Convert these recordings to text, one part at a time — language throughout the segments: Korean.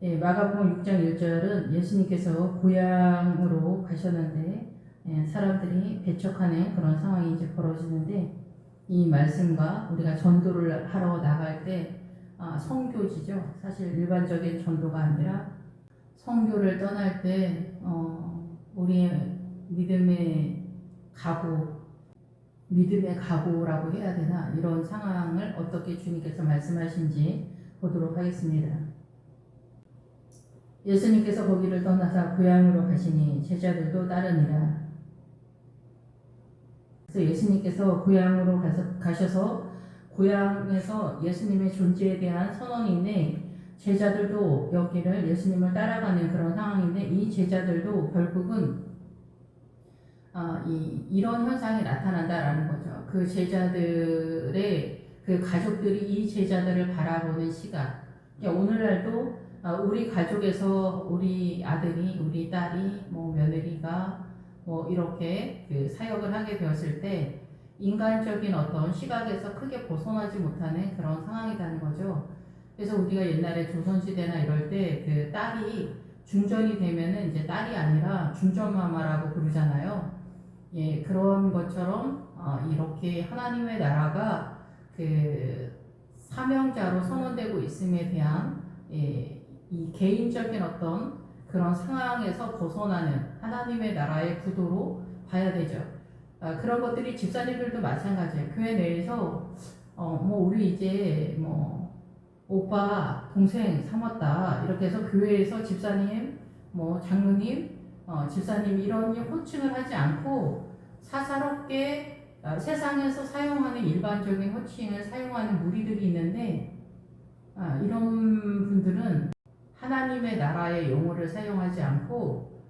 마가복음 6장 1절은 예수님께서 고향으로 가셨는데 사람들이 배척하는 그런 상황이 이제 벌어지는데, 이 말씀과 우리가 전도를 하러 나갈 때 선교지죠. 사실 일반적인 전도가 아니라 선교를 떠날 때 우리의 믿음의 각오라고 해야 되나, 이런 상황을 어떻게 주님께서 말씀하신지 보도록 하겠습니다. 예수님께서 거기를 떠나사 고향으로 가시니 제자들도 따르니라. 그래서 예수님께서 고향으로 가셔서 고향에서 예수님의 존재에 대한 선언인데, 제자들도 여기를 예수님을 따라가는 그런 상황인데, 이 제자들도 결국은 이런 현상이 나타난다라는 거죠. 그 제자들의 그 가족들이 이 제자들을 바라보는 시각. 그러니까 오늘날도 우리 가족에서 우리 아들이, 우리 딸이, 며느리가 이렇게 그 사역을 하게 되었을 때 인간적인 어떤 시각에서 크게 벗어나지 못하는 그런 상황이라는 거죠. 그래서 우리가 옛날에 조선시대나 이럴 때 그 딸이 중전이 되면은 이제 딸이 아니라 중전마마라고 부르잖아요. 그런 것처럼 이렇게 하나님의 나라가 그 사명자로 선언되고 있음에 대한 이 개인적인 어떤 그런 상황에서 벗어나는 하나님의 나라의 구도로 봐야 되죠. 그런 것들이 집사님들도 마찬가지예요. 교회 내에서 우리 이제 오빠 동생 삼았다 이렇게 해서 교회에서 집사님 장로님 집사님 이런 호칭을 하지 않고 사사롭게 세상에서 사용하는 일반적인 호칭을 사용하는 무리들이 있는데, 이런 분들은 하나님의 나라의 용어를 사용하지 않고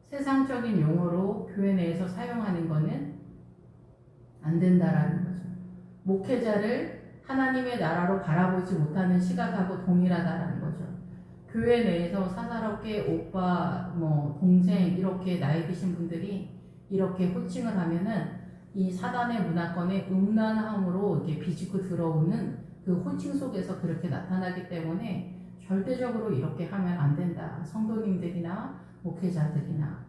세상적인 용어로 교회 내에서 사용하는 것은 안 된다라는 거죠. 목회자를 하나님의 나라로 바라보지 못하는 시각하고 동일하다라는 거죠. 교회 내에서 사사롭게 오빠, 동생 이렇게 나이 드신 분들이 이렇게 호칭을 하면은 이 사단의 문화권의 음란함으로 이렇게 비집고 들어오는 그 호칭 속에서 그렇게 나타나기 때문에 절대적으로 이렇게 하면 안 된다. 성도님들이나 목회자들이나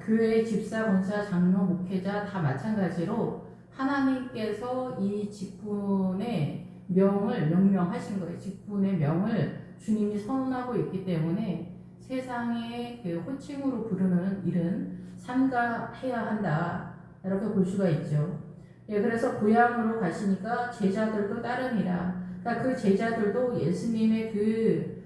교회 집사, 권사, 장로, 목회자 다 마찬가지로 하나님께서 이 직분의 명을 명명하신 거예요. 직분의 명을 주님이 선언하고 있기 때문에 세상의 그 호칭으로 부르는 일은 삼가해야 한다. 이렇게 볼 수가 있죠. 그래서 고향으로 가시니까 제자들도 따르니라. 그러니까 그 제자들도 예수님의 그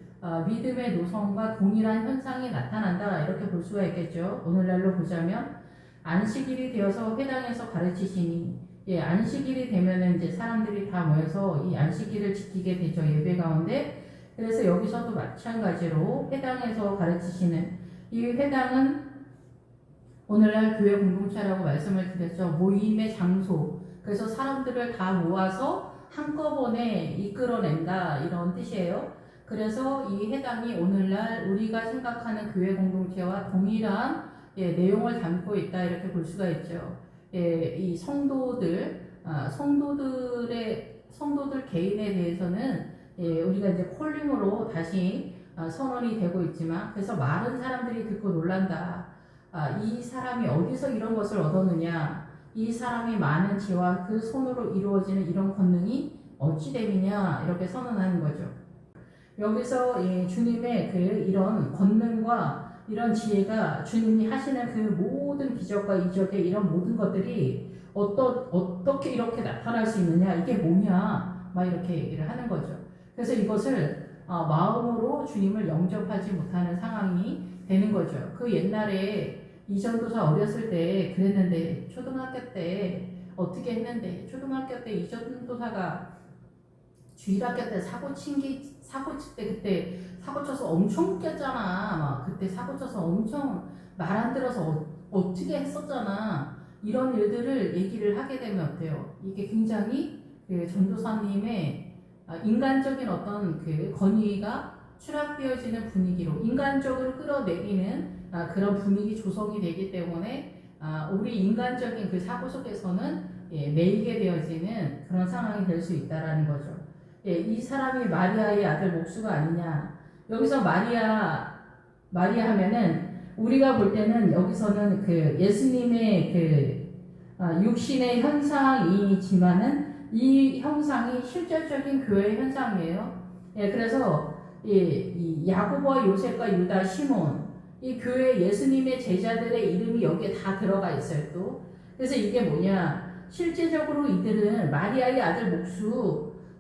믿음의 노선과 동일한 현상이 나타난다. 이렇게 볼 수가 있겠죠. 오늘날로 보자면 안식일이 되어서 회당에서 가르치시니, 안식일이 되면은 이제 사람들이 다 모여서 이 안식일을 지키게 되죠. 예배 가운데. 그래서 여기서도 마찬가지로 회당에서 가르치시는, 이 회당은 오늘날 교회 공동체라고 말씀을 드렸죠. 모임의 장소. 그래서 사람들을 다 모아서 한꺼번에 이끌어낸다 이런 뜻이에요. 그래서 이 회당이 오늘날 우리가 생각하는 교회 공동체와 동일한 내용을 담고 있다 이렇게 볼 수가 있죠. 이 성도들 개인에 대해서는 우리가 이제 콜링으로 다시 선언이 되고 있지만, 그래서 많은 사람들이 듣고 놀란다. 이 사람이 어디서 이런 것을 얻었느냐, 이 사람이 많은 지혜와 그 손으로 이루어지는 이런 권능이 어찌 됨이냐 이렇게 선언하는 거죠. 여기서 주님의 그 이런 권능과 이런 지혜가 주님이 하시는 그 모든 기적과 이적의 이런 모든 것들이 어떻게 이렇게 나타날 수 있느냐, 이게 뭐냐 막 이렇게 얘기를 하는 거죠. 그래서 이것을 마음으로 주님을 영접하지 못하는 상황이 되는 거죠. 그 옛날에 이전도사 어렸을 때 그랬는데, 초등학교 때 어떻게 했는데, 초등학교 때 이전도사가 주일학교 때 사고 칠 때 그때 사고 쳐서 엄청 웃겼잖아. 막 그때 사고 쳐서 엄청 말 안 들어서 어떻게 했었잖아. 이런 일들을 얘기를 하게 되면 어때요? 이게 굉장히 그 전도사님의 인간적인 어떤 그 권위가 추락되어지는 분위기로 인간적으로 끌어내리는 그런 분위기 조성이 되기 때문에 우리 인간적인 그 사고 속에서는 매이게 되어지는 그런 상황이 될 수 있다라는 거죠. 이 사람이 마리아의 아들 목수가 아니냐, 여기서 마리아 하면은 우리가 볼 때는 여기서는 그 예수님의 육신의 현상이지만은 이 형상이 실질적인 교회의 현상이에요. 예, 그래서 이 야고보와 요셉과 유다, 시몬 이 교회 예수님의 제자들의 이름이 여기에 다 들어가 있어요. 또 그래서 이게 뭐냐? 실제적으로 이들은 마리아의 아들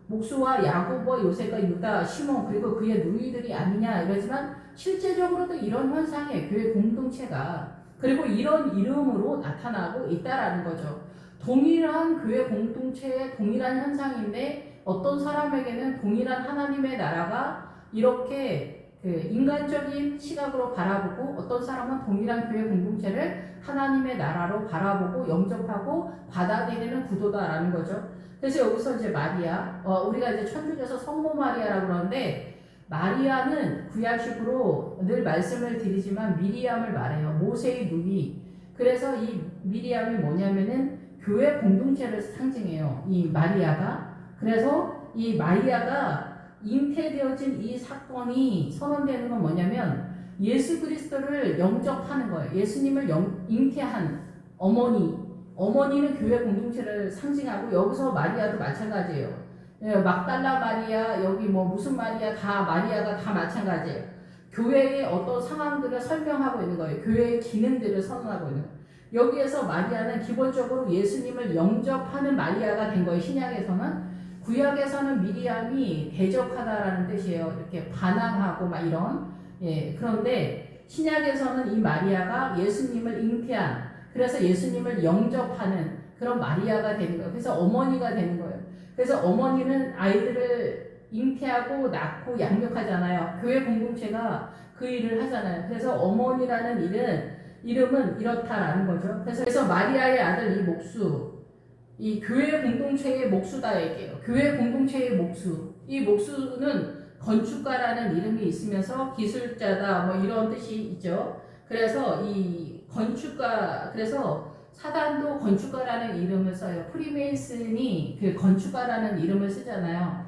목수와 야고보와 요셉과 유다, 시몬 그리고 그의 누이들이 아니냐 이러지만 실제적으로도 이런 현상이에요. 교회 공동체가. 그리고 이런 이름으로 나타나고 있다라는 거죠. 동일한 교회 공동체의 동일한 현상인데 어떤 사람에게는 동일한 하나님의 나라가 이렇게 인간적인 시각으로 바라보고 어떤 사람은 동일한 교회 공동체를 하나님의 나라로 바라보고 영접하고 받아들이는 구도다라는 거죠. 그래서 여기서 이제 마리아, 우리가 이제 천주교에서 성모 마리아라고 그러는데 마리아는 구약식으로 늘 말씀을 드리지만 미리암을 말해요. 모세의 누이. 그래서 이 미리암이 뭐냐면은 교회 공동체를 상징해요. 이 마리아가. 그래서 이 마리아가 잉태되어진 이 사건이 선언되는 건 뭐냐면 예수 그리스도를 영접하는 거예요. 예수님을 잉태한 어머니는 교회 공동체를 상징하고 여기서 마리아도 마찬가지예요. 막달라 마리아 여기 뭐 무슨 마리아 다 마리아가 다 마찬가지예요. 교회의 어떤 상황들을 설명하고 있는 거예요. 교회의 기능들을 선언하고 있는 거예요. 여기에서 마리아는 기본적으로 예수님을 영접하는 마리아가 된 거예요. 신약에서는. 구약에서는 미리암이 대적하다라는 뜻이에요. 이렇게 반항하고 막 이런. 예, 그런데 신약에서는 이 마리아가 예수님을 잉태한 그래서 예수님을 영접하는 그런 마리아가 되는 거예요. 그래서 어머니가 되는 거예요. 그래서 어머니는 아이들을 잉태하고 낳고 양육하잖아요. 교회 공동체가 그 일을 하잖아요. 그래서 어머니라는 이름은 이렇다라는 거죠. 그래서 마리아의 아들 이 목수, 이 교회 공동체의 목수다 얘기해요. 교회 공동체의 목수. 이 목수는 건축가라는 이름이 있으면서 기술자다 뭐 이런 뜻이 있죠. 그래서 이 건축가, 그래서 사단도 건축가라는 이름을 써요. 프리메이슨이 그 건축가라는 이름을 쓰잖아요.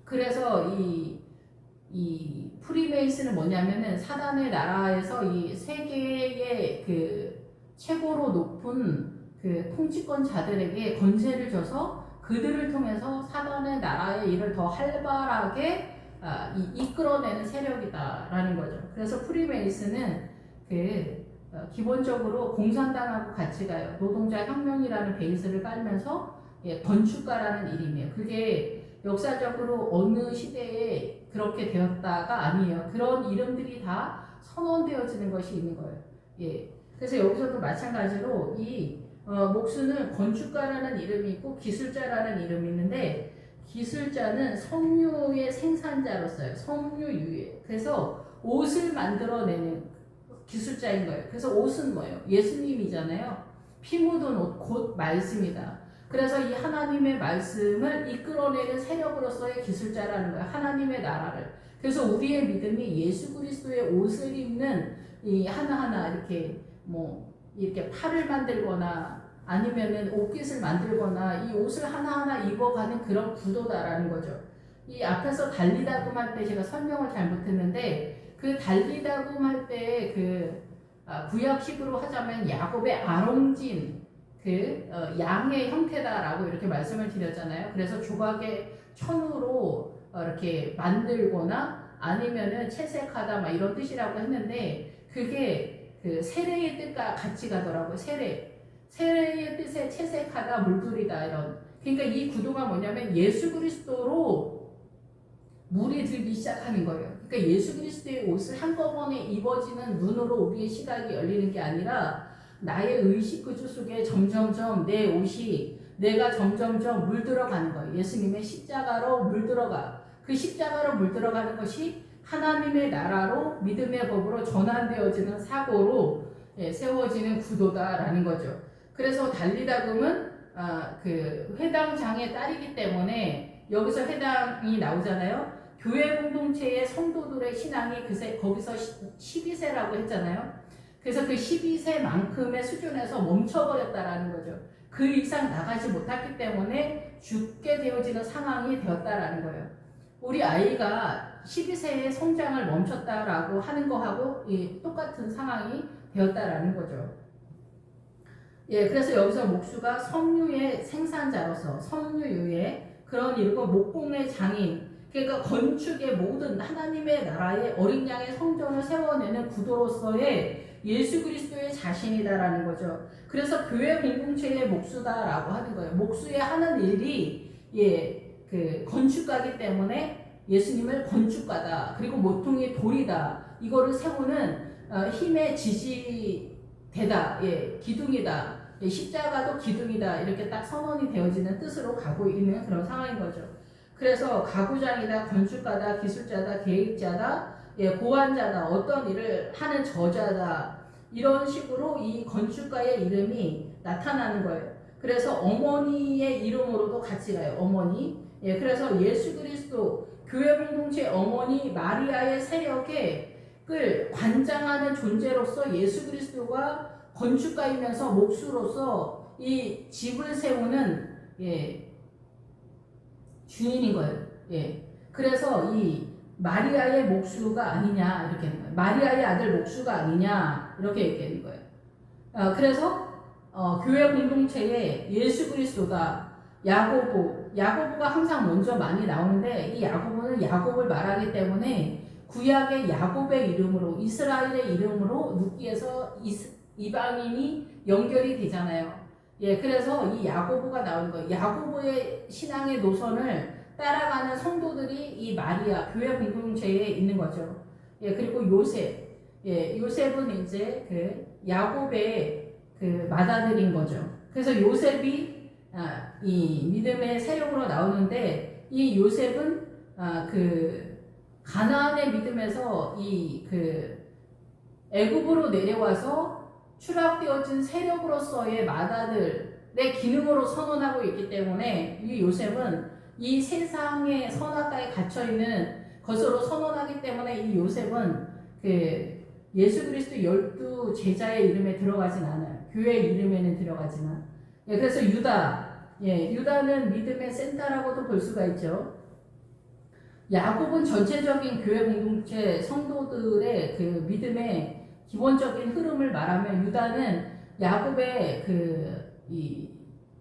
그래서 이 프리메이슨은 뭐냐면은 사단의 나라에서 이 세계의 그 최고로 높은 그 통치권자들에게 권세를 줘서 그들을 통해서 사단의 나라의 일을 더 활발하게 이끌어내는 세력이다라는 거죠. 그래서 프리메이슨은 기본적으로 공산당하고 같이 가요. 노동자 혁명이라는 베이스를 깔면서 건축가라는 이름이에요. 그게 역사적으로 어느 시대에 그렇게 되었다가 아니에요. 그런 이름들이 다 선언되어지는 것이 있는 거예요. 예. 그래서 여기서도 마찬가지로 이 목수는 건축가라는 이름이 있고 기술자라는 이름이 있는데 기술자는 섬유의 생산자로서요. 섬유유해. 그래서 옷을 만들어내는 기술자인 거예요. 그래서 옷은 뭐예요? 예수님이잖아요. 피 묻은 옷, 곧 말씀이다. 그래서 이 하나님의 말씀을 이끌어내는 세력으로서의 기술자라는 거예요. 하나님의 나라를. 그래서 우리의 믿음이 예수 그리스도의 옷을 입는 이 하나하나 이렇게 이렇게 팔을 만들거나 아니면은 옷깃을 만들거나 이 옷을 하나하나 입어가는 그런 구도다라는 거죠. 이 앞에서 달리다금 할 때 제가 설명을 잘못했는데 그 달리다금 할 때 구약식으로 하자면 야곱의 아롱진 양의 형태다라고 이렇게 말씀을 드렸잖아요. 그래서 조각의 천으로 이렇게 만들거나 아니면은 채색하다 막 이런 뜻이라고 했는데 그게 세례의 뜻과 같이 가더라고요. 세례의 뜻에 채색하다 물들이다 이런. 그러니까 이 구도가 뭐냐면 예수 그리스도로 물이 들기 시작하는 거예요. 그러니까 예수 그리스도의 옷을 한꺼번에 입어지는 눈으로 우리의 시각이 열리는 게 아니라 나의 의식 구조 속에 점점점 내 옷이 내가 점점점 물들어가는 거예요. 예수님의 십자가로 물들어가. 그 십자가로 물들어가는 것이 하나님의 나라로 믿음의 법으로 전환되어지는 사고로 세워지는 구도다라는 거죠. 그래서 달리다금은 그 회당장의 딸이기 때문에 여기서 회당이 나오잖아요. 교회 공동체의 성도들의 신앙이 거기서 12세라고 했잖아요. 그래서 그 12세만큼의 수준에서 멈춰버렸다라는 거죠. 그 이상 나가지 못했기 때문에 죽게 되어지는 상황이 되었다라는 거예요. 우리 아이가 12세에 성장을 멈췄다라고 하는 거하고 똑같은 상황이 되었다라는 거죠. 예, 그래서 여기서 목수가 섬유의 생산자로서 섬유유의 그런 일이고 목공의 장인, 그러니까 건축의 모든 하나님의 나라의 어린 양의 성전을 세워내는 구도로서의 예수 그리스도의 자신이다라는 거죠. 그래서 교회 공동체의 목수다라고 하는 거예요. 목수의 하는 일이 그 건축가기 때문에 예수님을 건축가다. 그리고 모퉁이 돌이다. 이거를 세우는 힘의 지지대다. 기둥이다. 십자가도 기둥이다. 이렇게 딱 선언이 되어지는 뜻으로 가고 있는 그런 상황인 거죠. 그래서 가구장이다, 건축가다, 기술자다, 계획자다, 고안자다, 어떤 일을 하는 저자다, 이런 식으로 이 건축가의 이름이 나타나는 거예요. 그래서 어머니의 이름으로도 같이 가요. 어머니. 그래서 예수 그리스도 교회 공동체 어머니 마리아의 세력을 관장하는 존재로서 예수 그리스도가 건축가이면서 목수로서 이 집을 세우는 주인인 거예요. 그래서 이 마리아의 목수가 아니냐 이렇게 하는 거예요. 마리아의 아들 목수가 아니냐 이렇게 얘기하는 거예요. 그래서 교회 공동체에 예수 그리스도가 야고보가 항상 먼저 많이 나오는데 이 야고보는 야곱을 말하기 때문에 구약의 야곱의 이름으로 이스라엘의 이름으로 눕기에서 이방인이 연결이 되잖아요. 그래서 이 야고보가 나오는 거예요. 야고보의 신앙의 노선을 따라가는 성도들이 이 마리아 교회 공동체에 있는 거죠. 그리고 요셉은 이제 그 야곱의 그 맏아들인 거죠. 그래서 요셉이 이 믿음의 세력으로 나오는데 이 요셉은 그 가나안의 믿음에서 이 그 애굽으로 내려와서 추락되어진 세력으로서의 맏아들의 기능으로 선언하고 있기 때문에 이 요셉은 이 세상의 선악과에 갇혀있는 것으로 선언하기 때문에 이 요셉은 그 예수 그리스도 12 제자의 이름에 들어가진 않아요. 교회 이름에는 들어가지만. 그래서 유다는 믿음의 센터라고도 볼 수가 있죠. 야곱은 전체적인 교회 공동체 성도들의 그 믿음의 기본적인 흐름을 말하면 유다는 야곱의 이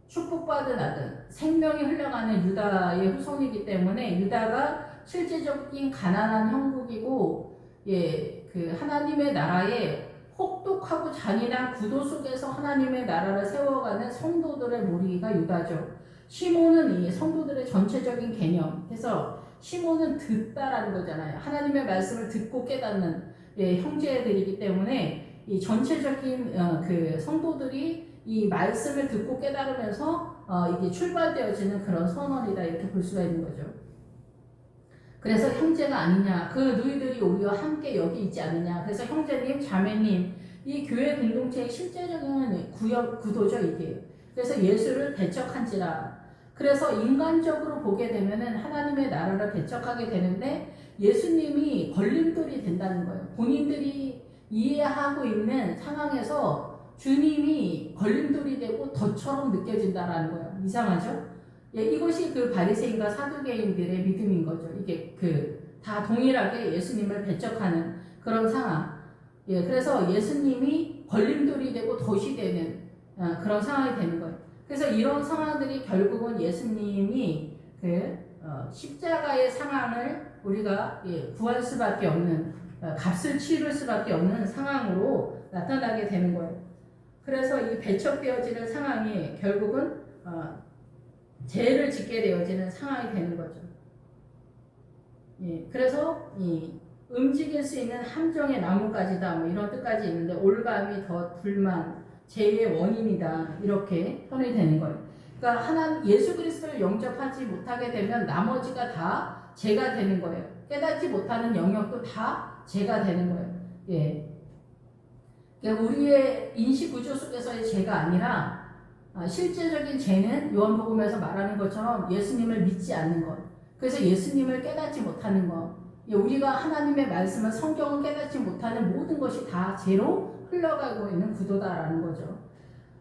축복받은 아들, 생명이 흘러가는 유다의 후손이기 때문에 유다가 실제적인 가난한 형국이고 그 하나님의 나라에 혹독하고 잔인한 구도 속에서 하나님의 나라를 세워가는 성도들의 무리가 유다죠. 시몬은 이 성도들의 전체적인 개념. 그래서 시몬은 듣다라는 거잖아요. 하나님의 말씀을 듣고 깨닫는 형제들이기 때문에 이 전체적인 그 성도들이 이 말씀을 듣고 깨달으면서 이게 출발되어지는 그런 선언이다 이렇게 볼 수가 있는 거죠. 그래서 형제가 아니냐, 그 너희들이 우리와 함께 여기 있지 않느냐. 그래서 형제님, 자매님, 이 교회 공동체의 실제적인 구도죠 이게. 그래서 예수를 배척한지라. 그래서 인간적으로 보게 되면은 하나님의 나라를 배척하게 되는데 예수님이 걸림돌이 된다는 거예요. 본인들이 이해하고 있는 상황에서 주님이 걸림돌이 되고 덫처럼 느껴진다라는 거예요. 이상하죠? 이것이 그 바리새인과 사두개인들의 믿음인 거죠. 이게 다 동일하게 예수님을 배척하는 그런 상황. 그래서 예수님이 걸림돌이 되고 덫이 되는 그런 상황이 되는 거예요. 그래서 이런 상황들이 결국은 예수님이 십자가의 상황을 우리가 구할 수밖에 없는 값을 치를 수밖에 없는 상황으로 나타나게 되는 거예요. 그래서 이 배척되어지는 상황이 결국은 죄를 짓게 되어지는 상황이 되는 거죠. 그래서 이 움직일 수 있는 함정의 나무까지다 뭐 이런 뜻까지 있는데 올감이 더 불만 죄의 원인이다 이렇게 표현이 되는 거예요. 그러니까 예수 그리스도를 영접하지 못하게 되면 나머지가 다 죄가 되는 거예요. 깨닫지 못하는 영역도 다 죄가 되는 거예요. 그러니까 우리의 인식 구조 속에서의 죄가 아니라 실제적인 죄는 요한복음에서 말하는 것처럼 예수님을 믿지 않는 것. 그래서 예수님을 깨닫지 못하는 것. 우리가 하나님의 말씀을 성경을 깨닫지 못하는 모든 것이 다 죄로 흘러가고 있는 구도다라는 거죠.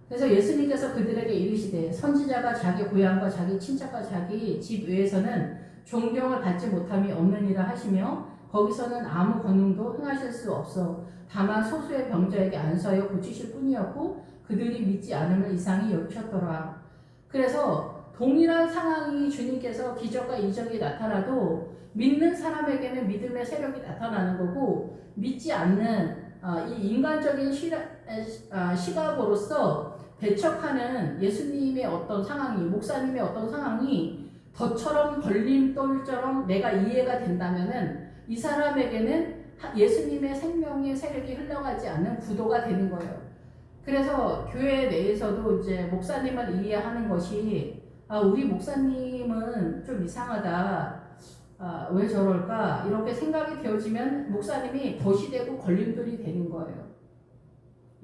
그래서 예수님께서 그들에게 이르시되 선지자가 자기 고향과 자기 친척과 자기 집 외에서는 존경을 받지 못함이 없느니라 하시며 거기서는 아무 권능도 행하실 수 없어 다만 소수의 병자에게 안수하여 고치실 뿐이었고 그들이 믿지 않음을 이상히 여기셨더라. 그래서 동일한 상황이 주님께서 기적과 이적이 나타나도 믿는 사람에게는 믿음의 세력이 나타나는 거고 믿지 않는 이 인간적인 시각으로서 배척하는 예수님의 어떤 상황이 목사님의 어떤 상황이 덫처럼 걸림돌처럼 내가 이해가 된다면은 이 사람에게는 예수님의 생명의 세력이 흘러가지 않는 구도가 되는 거예요. 그래서 교회 내에서도 이제 목사님을 이해하는 것이 우리 목사님은 좀 이상하다. 왜 저럴까? 이렇게 생각이 되어지면 목사님이 덫이 되고 걸림돌이 되는 거예요.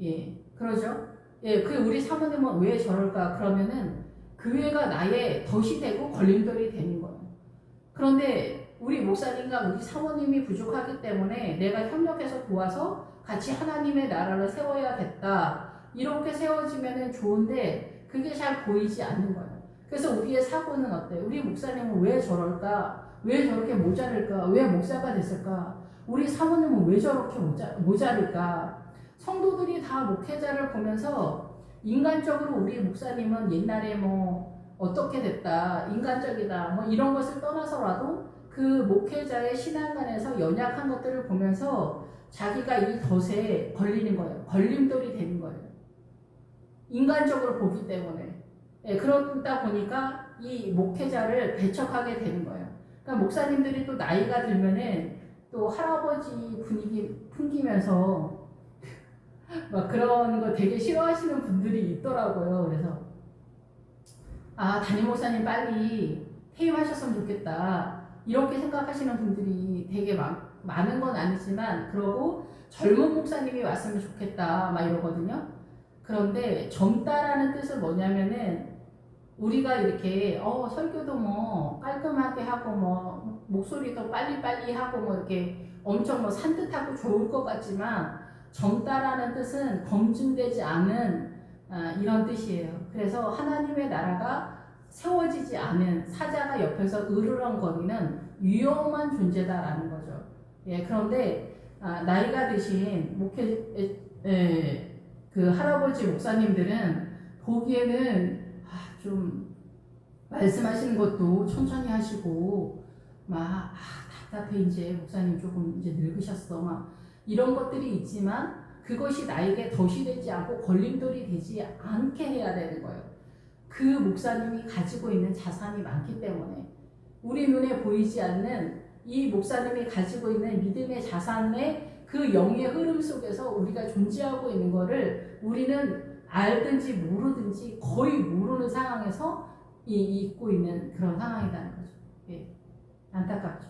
예, 그러죠? 예, 우리 사모님은 왜 저럴까? 그러면은 교회가 나의 덫이 되고 걸림돌이 되는 거예요. 그런데 우리 목사님과 우리 사모님이 부족하기 때문에 내가 협력해서 도와서 같이 하나님의 나라를 세워야겠다. 이렇게 세워지면 좋은데 그게 잘 보이지 않는 거예요. 그래서 우리의 사고는 어때요? 우리 목사님은 왜 저럴까? 왜 저렇게 모자랄까? 왜 목사가 됐을까? 우리 사모님은 왜 저렇게 모자랄까? 성도들이 다 목회자를 보면서 인간적으로 우리 목사님은 옛날에 뭐 어떻게 됐다, 인간적이다, 뭐 이런 것을 떠나서라도 그 목회자의 신앙관에서 연약한 것들을 보면서 자기가 이 덫에 걸리는 거예요. 걸림돌이 되는 거예요. 인간적으로 보기 때문에. 예, 그러다 보니까 이 목회자를 배척하게 되는 거예요. 그러니까 목사님들이 또 나이가 들면은 또 할아버지 분위기 풍기면서 막 그런 거 되게 싫어하시는 분들이 있더라고요. 그래서 담임 목사님 빨리 퇴임하셨으면 좋겠다. 이렇게 생각하시는 분들이 되게 많은 건 아니지만 그러고 젊은 목사님이 왔으면 좋겠다 막 이러거든요. 그런데 젊다라는 뜻은 뭐냐면은 우리가 이렇게 설교도 뭐 깔끔하게 하고 뭐 목소리도 빨리빨리 하고 뭐 이렇게 엄청 뭐 산뜻하고 좋을 것 같지만 젊다라는 뜻은 검증되지 않은 이런 뜻이에요. 그래서 하나님의 나라가 세워지지 않은 사자가 옆에서 으르렁거리는 위험한 존재다라는 거죠. 예, 그런데 나이가 드신 그 할아버지 목사님들은 보기에는 좀 말씀하시는 것도 천천히 하시고 막 답답해 이제 목사님 조금 이제 늙으셨어 막 이런 것들이 있지만 그것이 나에게 덫이 되지 않고 걸림돌이 되지 않게 해야 되는 거예요. 그 목사님이 가지고 있는 자산이 많기 때문에 우리 눈에 보이지 않는 이 목사님이 가지고 있는 믿음의 자산의 그 영의 흐름 속에서 우리가 존재하고 있는 거를 우리는 알든지 모르든지 거의 모르는 상황에서 있고 있는 그런 상황이라는 거죠. 예, 안타깝죠.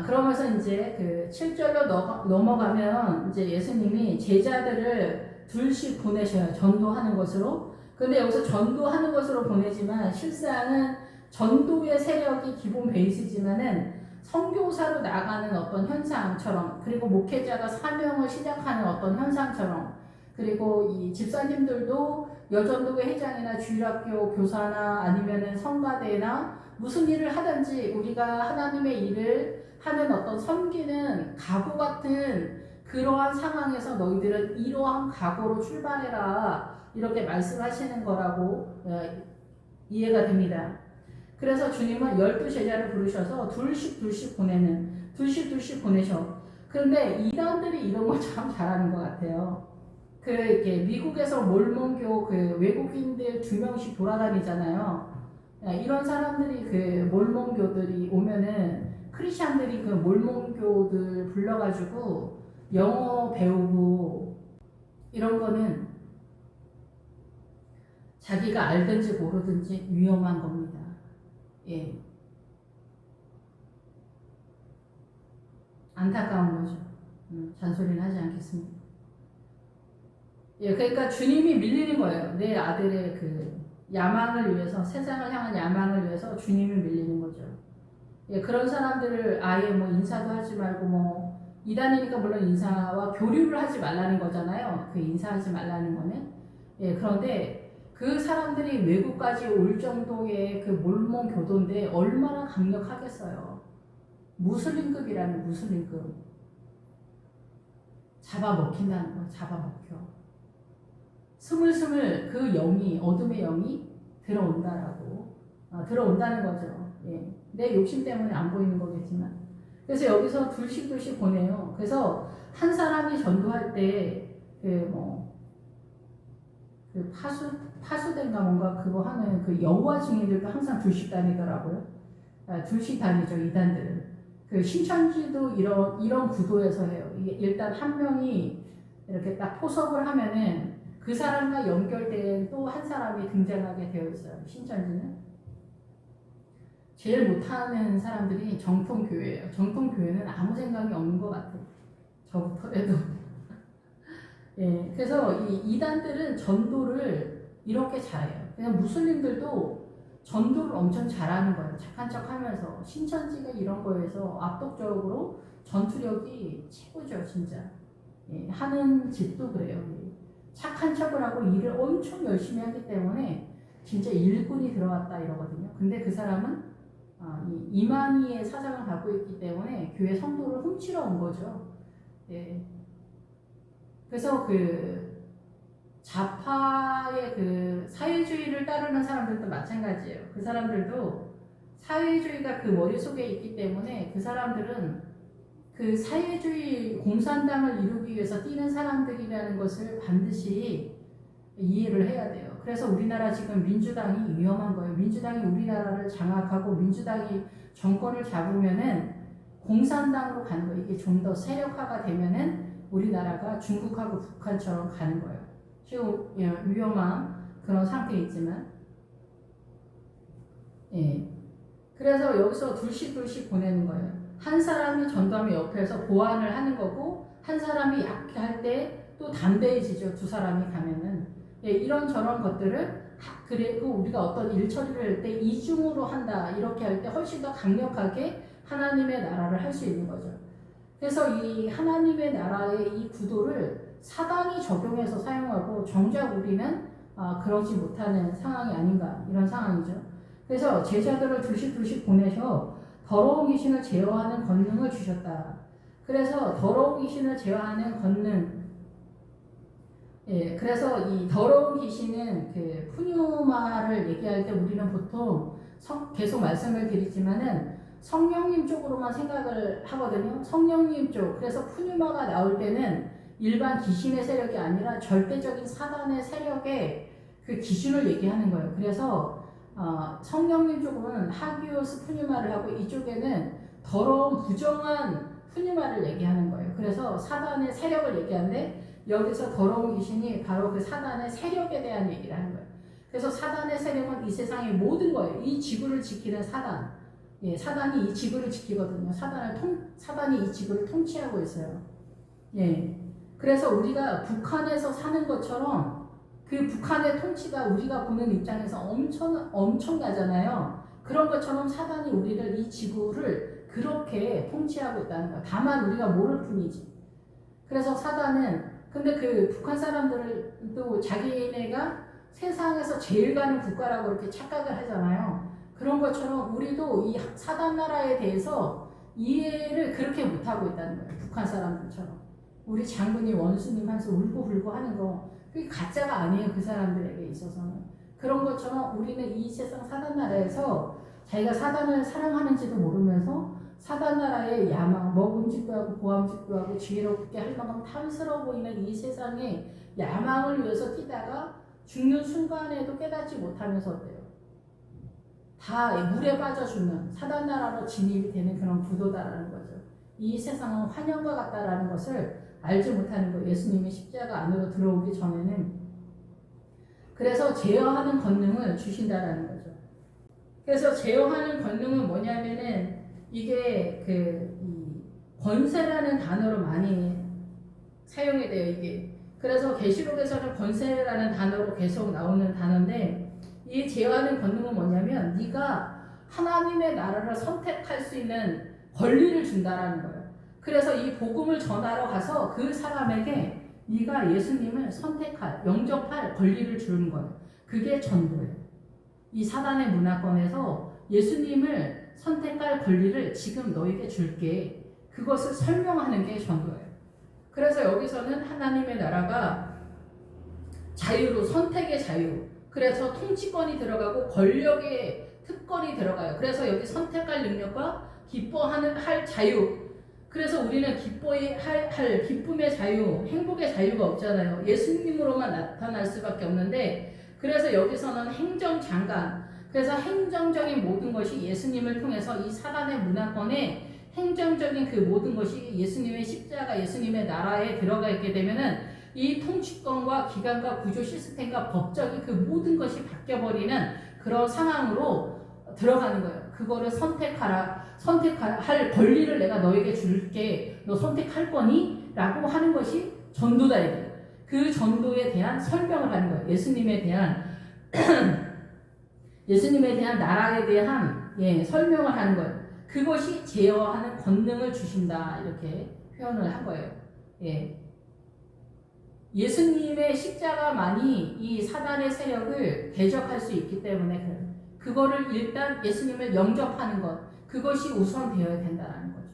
그러면서 이제 그 7절로 넘어가면 이제 예수님이 제자들을 둘씩 보내셔요. 전도하는 것으로. 근데 여기서 전도하는 것으로 보내지만 실상은 전도의 세력이 기본 베이스지만은 선교사로 나가는 어떤 현상처럼 그리고 목회자가 사명을 시작하는 어떤 현상처럼 그리고 이 집사님들도 여전도회 회장이나 주일학교 교사나 아니면은 성가대나 무슨 일을 하든지 우리가 하나님의 일을 하는 어떤 섬기는 각오 같은 그러한 상황에서 너희들은 이러한 각오로 출발해라 이렇게 말씀하시는 거라고 이해가 됩니다. 그래서 주님은 12제자를 부르셔서 둘씩 보내셔. 그런데 이단들이 이런 걸 참 잘하는 것 같아요. 이렇게 미국에서 몰몬교 외국인들 2명씩 돌아다니잖아요. 이런 사람들이 몰몬교들이 오면은 크리스찬들이 몰몬교들 불러가지고 영어 배우고 이런 거는 자기가 알든지 모르든지 위험한 겁니다. 예. 안타까운 거죠. 잔소리는 하지 않겠습니다. 예, 그러니까 주님이 밀리는 거예요. 내 아들의 야망을 위해서, 세상을 향한 야망을 위해서 주님이 밀리는 거죠. 예, 그런 사람들을 아예 뭐 인사도 하지 말고 뭐 이단이니까 물론 인사와 교류를 하지 말라는 거잖아요. 인사하지 말라는 거는. 예, 그런데 그 사람들이 외국까지 올 정도의 그 몰몬 교도인데 얼마나 강력하겠어요. 무슬림급이라는 무슬림급. 잡아먹힌다는 거예요. 잡아먹혀. 스물스물 그 영이, 어둠의 영이 들어온다라고. 들어온다는 거죠. 예. 내 욕심 때문에 안 보이는 거겠지만. 그래서 여기서 둘씩 보내요. 그래서 한 사람이 전도할 때, 파수된가 뭔가 그거 하는 그 여호와 증인들도 항상 둘씩 다니더라고요. 둘씩 다니죠, 이단들은. 그 신천지도 이런 구도에서 해요. 이게 일단 한 명이 이렇게 딱 포섭을 하면은 그 사람과 연결된 또 한 사람이 등장하게 되어 있어요. 신천지는. 제일 못하는 사람들이 정통교회예요. 정통교회는 아무 생각이 없는 것 같아요. 저부터 해도. 예, 그래서 이 이단들은 전도를 이렇게 잘해요. 그냥 무슬림들도 전도를 엄청 잘하는 거예요. 착한 척 하면서. 신천지가 이런 거에서 압도적으로 전투력이 최고죠, 진짜. 예, 하는 집도 그래요. 착한 척을 하고 일을 엄청 열심히 하기 때문에 진짜 일꾼이 들어왔다 이러거든요. 근데 그 사람은 이 이만희의 사상을 갖고 있기 때문에 교회 성도를 훔치러 온 거죠. 예. 그래서 그 좌파의 그 사회주의를 따르는 사람들도 마찬가지예요. 그 사람들도 사회주의가 그 머릿속에 있기 때문에 그 사람들은 그 사회주의 공산당을 이루기 위해서 뛰는 사람들이라는 것을 반드시 이해를 해야 돼요. 그래서 우리나라 지금 민주당이 위험한 거예요. 민주당이 우리나라를 장악하고 민주당이 정권을 잡으면은 공산당으로 가는 거예요. 이게 좀 더 세력화가 되면은 우리나라가 중국하고 북한처럼 가는 거예요. 지금 위험한 그런 상태에 있지만, 예. 그래서 여기서 둘씩 보내는 거예요. 한 사람이 전도하면 옆에서 보완을 하는 거고, 한 사람이 약할 때 또 담대해지죠. 두 사람이 가면은. 예, 이런저런 것들을 그리고 우리가 어떤 일 처리를 할 때 이중으로 한다 이렇게 할 때 훨씬 더 강력하게 하나님의 나라를 할 수 있는 거죠. 그래서 이 하나님의 나라의 이 구도를 사단이 적용해서 사용하고 정작 우리는 그러지 못하는 상황이 아닌가 이런 상황이죠. 그래서 제자들을 둘씩 보내셔 더러운 귀신을 제어하는 권능을 주셨다. 그래서 더러운 귀신을 제어하는 권능, 예, 그래서 이 더러운 귀신은 그 푸뉴마를 얘기할 때 우리는 보통 계속 말씀을 드리지만은 성령님 쪽으로만 생각을 하거든요. 성령님 쪽. 그래서 푸뉴마가 나올 때는 일반 귀신의 세력이 아니라 절대적인 사단의 세력의 그 기준을 얘기하는 거예요. 그래서 성령님 쪽은 하기오스 푸뉴마를 하고 이쪽에는 더러운 부정한 푸뉴마를 얘기하는 거예요. 그래서 사단의 세력을 얘기하는데 여기서 더러운 귀신이 바로 그 사단의 세력에 대한 얘기를 하는 거예요. 그래서 사단의 세력은 이 세상의 모든 거예요. 이 지구를 지키는 사단. 예, 사단이 이 지구를 지키거든요. 사단이 이 지구를 통치하고 있어요. 예. 그래서 우리가 북한에서 사는 것처럼 그 북한의 통치가 우리가 보는 입장에서 엄청나잖아요. 그런 것처럼 사단이 우리를 이 지구를 그렇게 통치하고 있다는 거예요. 다만 우리가 모를 뿐이지. 그래서 사단은 근데 그 북한 사람들을 또 자기네가 세상에서 제일 가는 국가라고 이렇게 착각을 하잖아요. 그런 것처럼 우리도 이 사단 나라에 대해서 이해를 그렇게 못하고 있다는 거예요. 북한 사람들처럼. 우리 장군이 원수님 하면서 울고불고 하는 거 그게 가짜가 아니에요. 그 사람들에게 있어서는. 그런 것처럼 우리는 이 세상 사단 나라에서 자기가 사단을 사랑하는지도 모르면서 사단 나라의 야망, 먹음직도 하고 보암직도 하고 지혜롭게 할 만큼 탐스러워 보이는 이 세상의 야망을 위해서 뛰다가 죽는 순간에도 깨닫지 못하면서 어때요? 다 물에 빠져 죽는 사단 나라로 진입이 되는 그런 구도다라는 거죠. 이 세상은 환영과 같다라는 것을 알지 못하는 거. 예수님이 십자가 안으로 들어오기 전에는. 그래서 제어하는 권능을 주신다라는 거죠. 그래서 제어하는 권능은 뭐냐면은 이게 이 권세라는 단어로 많이 사용이 돼요. 이게 그래서 계시록에서는 권세라는 단어로 계속 나오는 단어인데 이 제어하는 권능은 뭐냐면 네가 하나님의 나라를 선택할 수 있는 권리를 준다라는 거예요. 그래서 이 복음을 전하러 가서 그 사람에게 네가 예수님을 선택할, 영접할 권리를 주는 거예요. 그게 전도예요. 이 사단의 문화권에서 예수님을 선택할 권리를 지금 너에게 줄게. 그것을 설명하는 게 전도예요. 그래서 여기서는 하나님의 나라가 자유로, 선택의 자유, 그래서 통치권이 들어가고 권력의 특권이 들어가요. 그래서 여기 선택할 능력과 기뻐하는 할 자유. 그래서 우리는 할 기쁨의 자유, 행복의 자유가 없잖아요. 예수님으로만 나타날 수밖에 없는데, 그래서 여기서는 행정장관, 그래서 행정적인 모든 것이 예수님을 통해서 이 사단의 문화권에 행정적인 그 모든 것이 예수님의 십자가, 예수님의 나라에 들어가 있게 되면은 이 통치권과 기관과 구조 시스템과 법적인 그 모든 것이 바뀌어버리는 그런 상황으로 들어가는 거예요. 그거를 선택하라 할 권리를 내가 너에게 줄게. 너 선택할 거니? 라고 하는 것이 전도다 이거예요. 그 전도에 대한 설명을 하는 거예요. 예수님에 대한 나라에 대한 설명을 하는 거예요. 그것이 제어하는 권능을 주신다 이렇게 표현을 한 거예요. 예수님의 십자가만이 이 사단의 세력을 대적할 수 있기 때문에 그거를 일단 예수님을 영접하는 것, 그것이 우선되어야 된다는 거죠.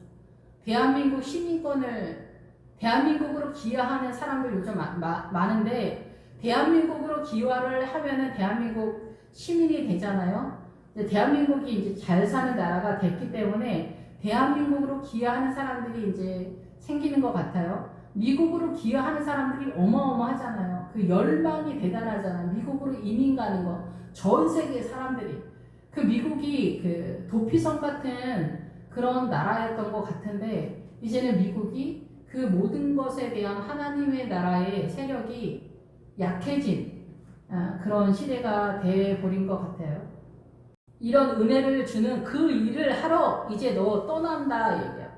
대한민국 시민권을 대한민국으로 기여하는 사람들 요즘 많은데, 대한민국으로 기여를 하면은 대한민국 시민이 되잖아요. 대한민국이 이제 잘 사는 나라가 됐기 때문에 대한민국으로 기여하는 사람들이 이제 생기는 것 같아요. 미국으로 기여하는 사람들이 어마어마하잖아요. 그 열망이 대단하잖아요. 미국으로 이민 가는 거. 전 세계 사람들이. 그 미국이 그 도피성 같은 그런 나라였던 것 같은데, 이제는 미국이 그 모든 것에 대한 하나님의 나라의 세력이 약해진 그런 시대가 돼버린 것 같아요. 이런 은혜를 주는 그 일을 하러 이제 너 떠난다 얘기야.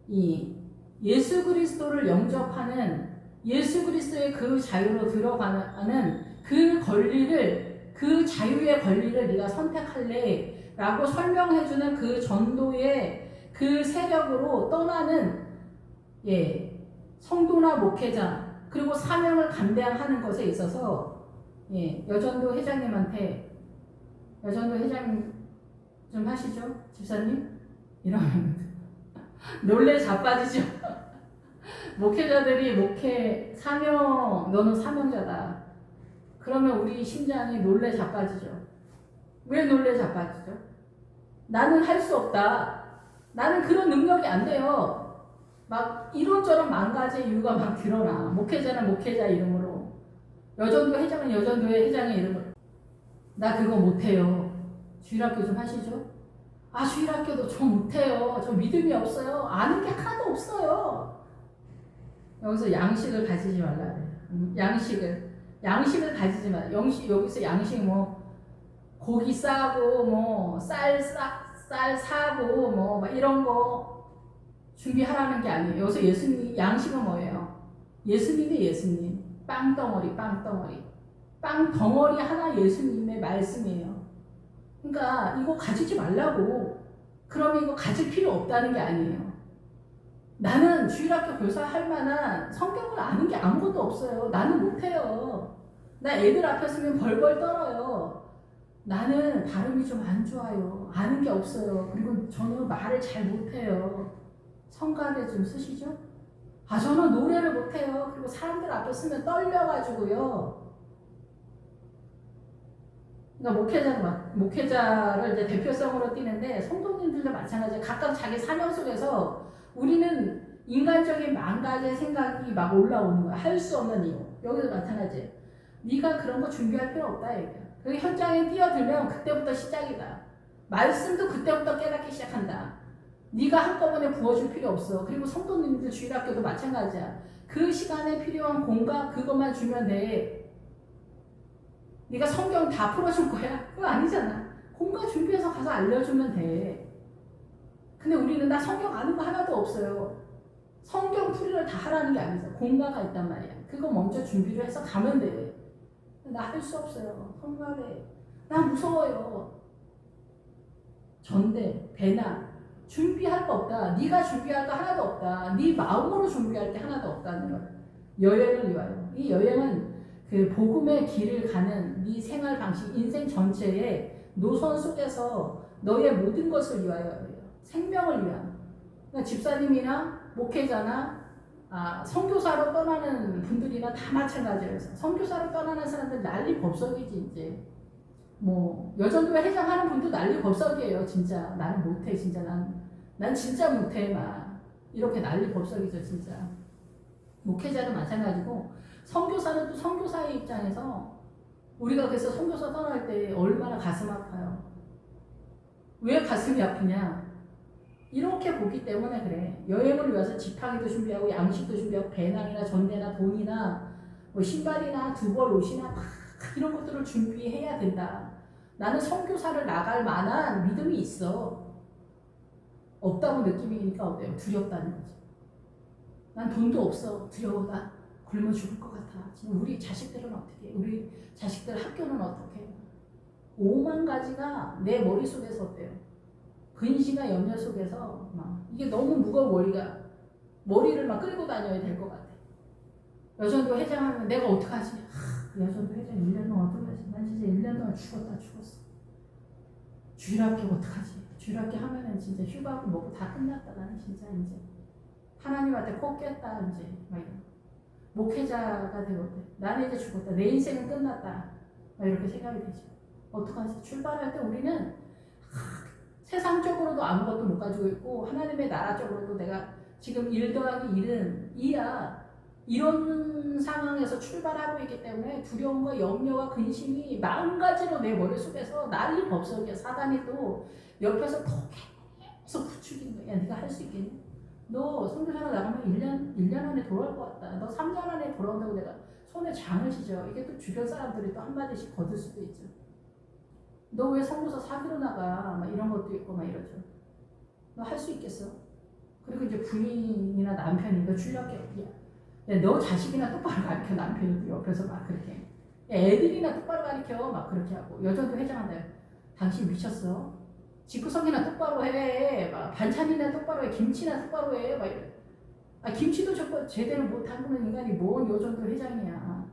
이 예수 그리스도를 영접하는, 예수 그리스도의 그 자유로 들어가는 그 권리를, 그 자유의 권리를 네가 선택할래? 라고 설명해주는 그 전도의 그 세력으로 떠나는 성도나 목회자, 그리고 사명을 감당하는 것에 있어서 여전도 회장님한테, 여전도 회장님 좀 하시죠? 집사님? 이러면 놀래 자빠지죠. 목회자들이 목회 사명, 너는 사명자다. 그러면 우리 심장이 놀래 자빠지죠. 왜 놀래 자빠지죠? 나는 할 수 없다. 나는 그런 능력이 안 돼요. 막 이런저런 만 가지 이유가 막 드러나. 목회자는 목회자 이름으로, 여전도 회장은 여전도의 회장의 이름으로. 나 그거 못해요. 주일학교 좀 하시죠? 아, 주일학교도 저 못해요. 저 믿음이 없어요. 아는 게 하나도 없어요. 여기서 양식을 가지지 말라 그래요. 양식을 가지지 마. 여기서 양식 뭐 고기 싸고 뭐 쌀 사고 뭐 막 이런 거 준비하라는 게 아니에요. 여기서 예수님 양식은 뭐예요? 예수님. 빵덩어리 하나 예수님의 말씀이에요. 그러니까 이거 가지지 말라고. 그러면 이거 가질 필요 없다는 게 아니에요. 나는 주일학교 교사할 만한 성경을 아는 게 아무것도 없어요. 나는 못해요. 나 애들 앞에 서면 벌벌 떨어요. 나는 발음이 좀 안 좋아요. 아는 게 없어요. 그리고 저는 말을 잘 못해요. 성가대 좀 쓰시죠? 아, 저는 노래를 못해요. 그리고 사람들 앞에 서면 떨려가지고요. 그러니까 목회자를 이제 대표성으로 띄는데, 성도님들도 마찬가지예요. 각각 자기 사명 속에서 우리는 인간적인 만 가지의 생각이 막 올라오는 거야. 할 수 없는 이유. 여기도 마찬가지예요. 네가 그런 거 준비할 필요 없다 얘기야. 그 현장에 뛰어들면 그때부터 시작이다. 말씀도 그때부터 깨닫기 시작한다. 네가 한꺼번에 부어줄 필요 없어. 그리고 성도님들 주일학교도 마찬가지야. 그 시간에 필요한 공과 그것만 주면 돼. 네가 성경 다 풀어줄 거야? 그거 아니잖아. 공과 준비해서 가서 알려주면 돼. 근데 우리는 나 성경 아는 거 하나도 없어요. 성경 풀이를 다 하라는 게 아니죠. 공과가 있단 말이야. 그거 먼저 준비를 해서 가면 돼. 나 할 수 없어요. 성가대. 나 무서워요. 전대, 배나 준비할 거 없다. 네가 준비할 거 하나도 없다. 네 마음으로 준비할 게 하나도 없다는 거예요. 여행을 위하여. 이 여행은 그 복음의 길을 가는 네 생활 방식, 인생 전체의 노선 속에서 너의 모든 것을 위하여예요. 생명을 위한. 그러니까 집사님이나 목회자나 선교사로 떠나는 분들이나 다 마찬가지예요. 선교사로 떠나는 사람들 난리 법석이지 이제. 뭐 여전도회 회장하는 분도 난리 법석이에요. 진짜 나는 못해. 진짜 난 진짜 못해. 막 이렇게 난리 법석이죠. 진짜. 목회자도 마찬가지고 선교사는 또 선교사의 입장에서 우리가 그래서 선교사 떠날 때 얼마나 가슴 아파요. 왜 가슴이 아프냐? 이렇게 보기 때문에 그래. 여행을 위해서 지팡이도 준비하고 양식도 준비하고 배낭이나 전대나 돈이나 뭐 신발이나 두벌 옷이나 막 이런 것들을 준비해야 된다. 나는 선교사를 나갈 만한 믿음이 있어. 없다고 느낌이니까 어때요? 두렵다는 거지. 난 돈도 없어. 두려워. 나 굶어 죽을 것 같아. 지금 우리 자식들은 어떻게 해? 우리 자식들 학교는 어떻게 해? 5만 가지가 내 머릿속에서 어때요? 근심과 염려 속에서 막 이게 너무 무거워. 머리를 막 끌고 다녀야 될 것 같아. 여전도 회장하면 내가 어떡하지? 여전도 회장 1년 동안 어떡하지? 난 진짜 1년 동안 죽었어. 주일학교 어떡하지? 주일학교 하면은 진짜 휴가하고 먹고 다 끝났다. 나는 진짜 이제 하나님한테 꼭 깼다. 이제 막 이런. 목회자가 되거든. 나는 이제 죽었다. 내 인생은 끝났다. 막 이렇게 생각이 되죠. 어떡하지? 출발할 때 우리는 세상적으로도 아무것도 못 가지고 있고 하나님의 나라적으로도 내가 지금 1 더하기 1은 2야. 이런 상황에서 출발하고 있기 때문에 두려움과 염려와 근심이 마음가지로 내 머릿속에서 난리 법석이야. 사단이 또 옆에서 계속 부추기는 거야. 야, 네가 할 수 있겠니? 너 선교사로 나가면 1년 안에 돌아올 것 같다. 너 3년 안에 돌아온다고 내가 손에 장을 치죠. 이게 또 주변 사람들이 또 한마디씩 거둘 수도 있죠. 너 왜 선교사 사귀러 나가? 막 이런 것도 있고 막 이러죠. 너 할 수 있겠어? 그리고 이제 부인이나 남편이 너 주일학교 야, 너 자식이나 똑바로 가르쳐. 남편이 옆에서 막 그렇게. 야, 애들이나 똑바로 가르쳐. 막 그렇게 하고. 여전도 회장한다. 당신 미쳤어? 집구석이나 똑바로 해. 막 반찬이나 똑바로 해. 김치나 똑바로 해. 막 이래. 김치도 제대로 못하는 인간이 뭔 여전도 회장이야.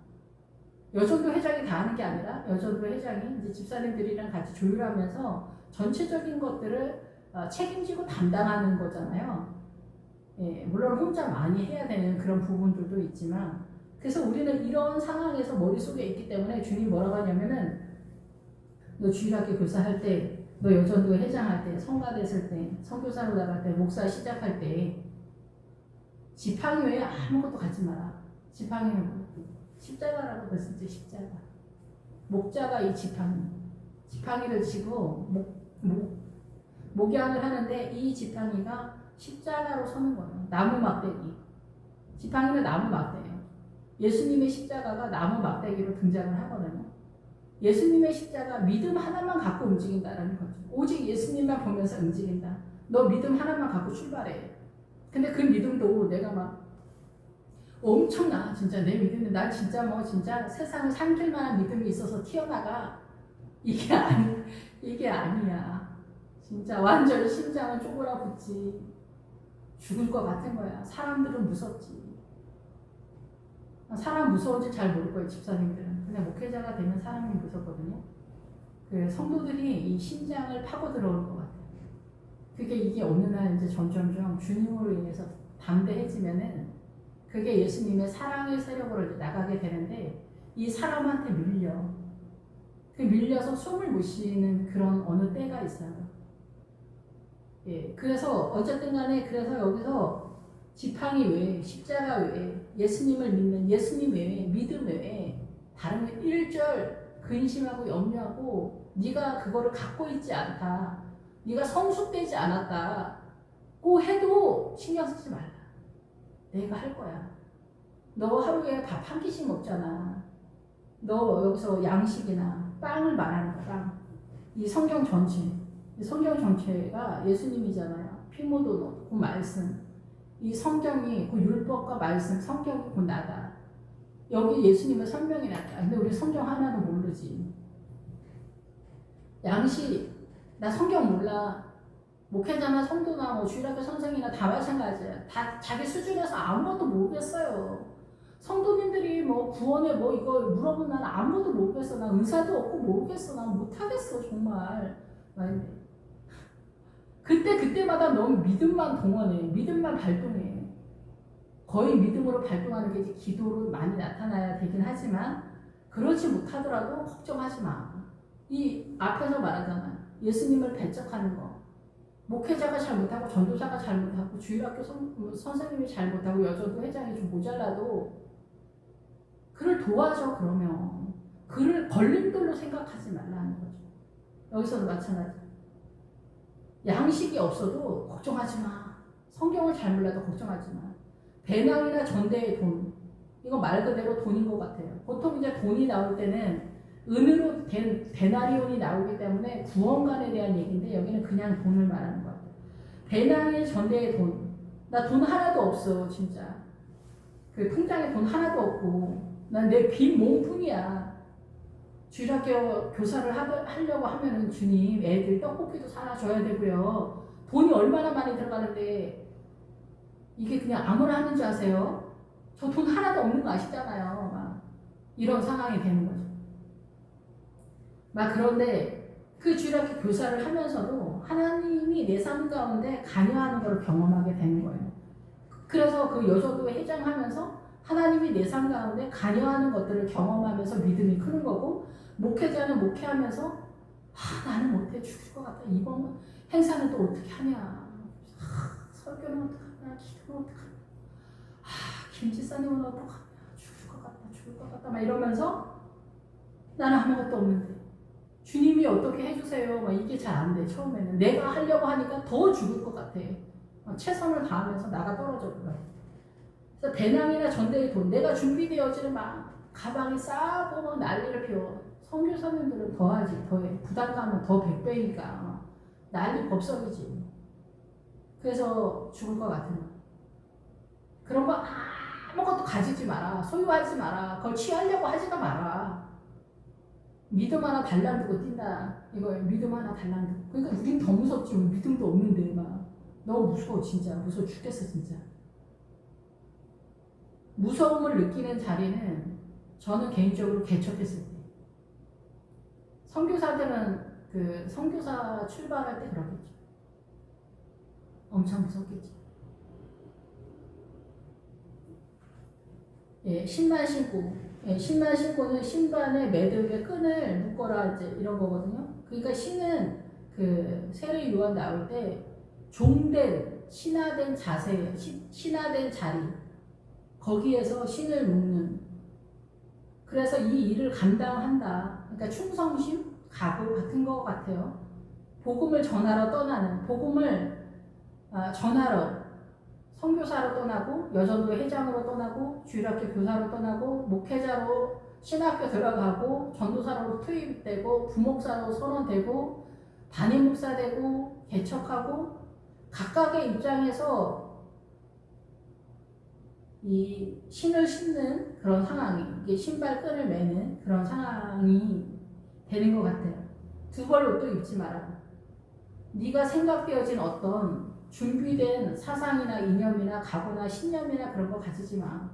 여전도 회장이 다 하는 게 아니라 여전도 회장이 이제 집사님들이랑 같이 조율하면서 전체적인 것들을 책임지고 담당하는 거잖아요. 예, 물론 혼자 많이 해야 되는 그런 부분들도 있지만, 그래서 우리는 이런 상황에서 머릿속에 있기 때문에 주님 뭐라고 하냐면은 너 주일학교 교사할 때, 너 여전도 회장할 때, 성가 됐을 때, 선교사로 나갈 때, 목사 시작할 때 지팡이 외에 아무것도 갖지 마라. 지팡이는 뭐? 십자가라고 그랬었지. 십자가. 목자가 이 지팡이를 지고 목양을 하는데 이 지팡이가 십자가로 서는 거예요. 나무 막대기. 지팡이는 나무 막대예요. 예수님의 십자가가 나무 막대기로 등장을 하거든요. 예수님의 십자가 믿음 하나만 갖고 움직인다라는 거죠. 오직 예수님만 보면서 움직인다. 너 믿음 하나만 갖고 출발해. 근데 그 믿음도 내가 막 엄청나. 진짜 내 믿음은 난 진짜 뭐 진짜 세상을 삼킬 만한 믿음이 있어서 튀어나가. 이게 아니야. 진짜 완전 심장은 쪼그라붙지. 죽을 것 같은 거야. 사람들은 무섭지. 사람 무서운지 잘 모를 거예요, 집사님들은. 근데 목회자가 되면 사람이 무섭거든요. 그 성도들이 이 심장을 파고 들어오는 것 같아요. 이게 어느 날 이제 점점점 주님으로 인해서 담대해지면은 그게 예수님의 사랑의 세력으로 이제 나가게 되는데 이 사람한테 밀려서 숨을 못 쉬는 그런 어느 때가 있어요. 예, 그래서 어쨌든 간에 그래서 여기서 지팡이 외에 십자가 외에 예수님을 믿는 예수님 외에 믿음 외에 다른 1절 근심하고 염려하고 네가 그거를 갖고 있지 않다. 네가 성숙되지 않았다고 해도 신경 쓰지 말라. 내가 할 거야. 너 하루에 밥 한 끼씩 먹잖아. 너 여기서 양식이나 빵을 말하는 거야. 빵. 이 성경 전체가 예수님이잖아요. 피모도 그 말씀. 이 성경이 그 율법과 말씀, 성경이 그 나다. 여기 예수님의 설명이 나다. 근데 우리 성경 하나도 모르지. 양식, 나 성경 몰라. 목회자나 성도나 뭐 주일학교 선생이나 다 마찬가지야. 다 자기 수준에서 아무것도 모르겠어요. 성도님들이 뭐 구원에 뭐 이거 물어보면 난 아무도 모르겠어. 난 은사도 없고 모르겠어. 난 못하겠어 정말. 그때마다 너무 믿음만 동원해. 믿음만 발동해. 거의 믿음으로 발동하는 게 이제 기도로 많이 나타나야 되긴 하지만 그렇지 못하더라도 걱정하지 마. 이 앞에서 말하잖아. 예수님을 배척하는 거. 목회자가 잘못하고 전도사가 잘못하고 주일학교 선생님이 잘못하고 여전도 회장이 좀 모자라도 그를 도와줘. 그러면 그를 걸림돌로 생각하지 말라는 거죠. 여기서도 마찬가지. 양식이 없어도 걱정하지 마. 성경을 잘 몰라도 걱정하지 마. 배낭이나 전대의 돈, 이거 말 그대로 돈인 것 같아요. 보통 이제 돈이 나올 때는 은으로 된 데나리온이 나오기 때문에 구원관에 대한 얘기인데 여기는 그냥 돈을 말하는 것 같아요. 배낭의 전대의 돈, 나 돈 하나도 없어 진짜. 그 통장에 돈 하나도 없고 난 내 빈 몸뿐이야. 주일학교 교사를 하려고 하면은 주님 애들 떡볶이도 사줘야 되고요. 돈이 얼마나 많이 들어가는데 이게 그냥 아무나 하는 줄 아세요? 저 돈 하나도 없는 거 아시잖아요. 막 이런 상황이 되는 거죠. 막 그런데 그 주일학교 교사를 하면서도 하나님이 내 삶 가운데 관여하는 걸 경험하게 되는 거예요. 그래서 그 여조도 회장하면서 하나님이 내 삶 가운데 관여하는 것들을 경험하면서 믿음이 크는 거고, 목회자는 목회하면서 나는 못해 죽을 것 같다. 이번 행사는 또 어떻게 하냐. 설교는 어떡하냐. 기도는 어떡하냐. 김지사님은 어떡하냐. 죽을 것 같다. 막 이러면서 나는 아무것도 없는데 주님이 어떻게 해주세요. 막 이게 잘 안 돼. 처음에는 내가 하려고 하니까 더 죽을 것 같아. 최선을 다하면서 나가 떨어져 버려. 그래서 배낭이나 전대의 돈, 내가 준비되어지는 막 가방이 싸고 막 난리를 피워. 선교사님들은 더하지, 더해. 부담감은 더 100배니까 난리 법석이지. 그래서 죽을 것 같은 거. 그런 거 아무것도 가지지 마라. 소유하지 마라. 그걸 취하려고 하지도 마라. 믿음 하나 달란두고 뛴다. 이거 믿음 하나 달란두고. 그러니까 우린 더 무섭지. 믿음도 없는데 막. 너무 무서워 진짜. 무서워 죽겠어 진짜. 무서움을 느끼는 자리는 저는 개인적으로 개척했을 때. 선교사들은 그 선교사 출발할 때 그러겠죠. 엄청 무섭겠죠. 예, 신발 신고. 예, 신발 신고는 신발의 매듭의 끈을 묶어라 이제 이런 거거든요. 그러니까 신은 그 세례 요한 나올 때 종된 신화된 자세, 신화된 자리 거기에서 신을 묶는. 그래서 이 일을 감당한다. 그러니까 충성심, 각오 같은 거 같아요. 복음을 전하러 떠나는, 복음을 전하러 선교사로 떠나고 여전도 회장으로 떠나고 주일학교 교사로 떠나고 목회자로 신학교 들어가고 전도사로 투입되고 부목사로 선언되고 담임 목사 되고 개척하고 각각의 입장에서 이 신을 신는 그런 상황이, 이게 신발끈을 매는 그런 상황이 되는 것 같아요. 두 벌 옷도 입지 마라. 네가 생각되어진 어떤 준비된 사상이나 이념이나 각오나 신념이나 그런 거 가지지 마.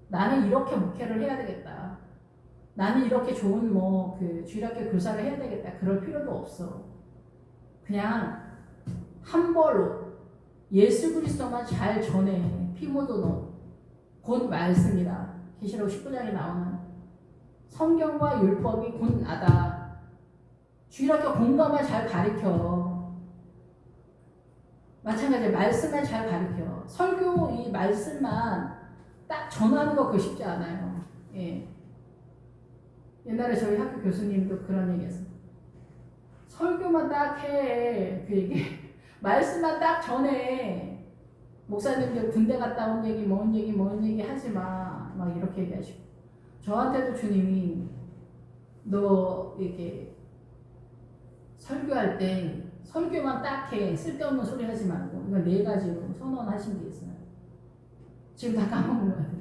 나는 이렇게 목회를 해야 되겠다. 나는 이렇게 좋은 그 주일학교 교사를 해야 되겠다. 그럴 필요도 없어. 그냥 한 벌로 예수 그리스도만 잘 전해. 피 묻어놓은 곧 말씀이다. 계시록 19장에 나오는 성경과 율법이 곧 나다. 주일학교 공감을 잘 가르쳐. 마찬가지로 말씀만 잘 가르쳐. 설교 이 말씀만 딱 전하는 거 그거 쉽지 않아요. 예. 옛날에 저희 학교 교수님도 그런 얘기 했어요. 설교만 딱 해. 그 얘기. 말씀만 딱 전해. 목사님들 군대 갔다 온 얘기, 뭔 얘기 하지 마. 막 이렇게 얘기하시고. 저한테도 주님이 너 이렇게 설교할 때 설교만 딱 해. 쓸데없는 소리 하지 말고. 그러니까 4가지로 선언하신 게 있어요. 지금 다 까먹은 것 같아요.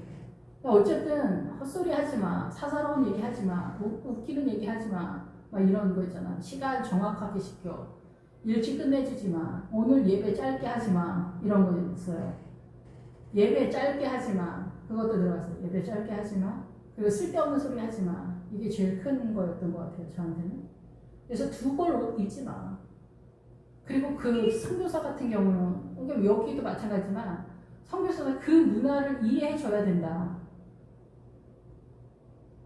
어쨌든 헛소리 하지 마. 사사로운 얘기 하지 마. 웃기는 얘기 하지 마. 막 이런 거 있잖아. 시간 정확하게 시켜. 일찍 끝내주지 마. 오늘 예배 짧게 하지 마. 이런 거 있어요. 예배 짧게 하지 마. 그것도 들어갔어요. 예배 짧게 하지 마. 그리고 쓸데없는 소리 하지 마. 이게 제일 큰 거였던 것 같아요, 저한테는. 그래서 두 벌 옷 입지 마. 그리고 그 선교사 같은 경우는, 그러니까 여기도 마찬가지지만, 선교사가 그 문화를 이해해줘야 된다.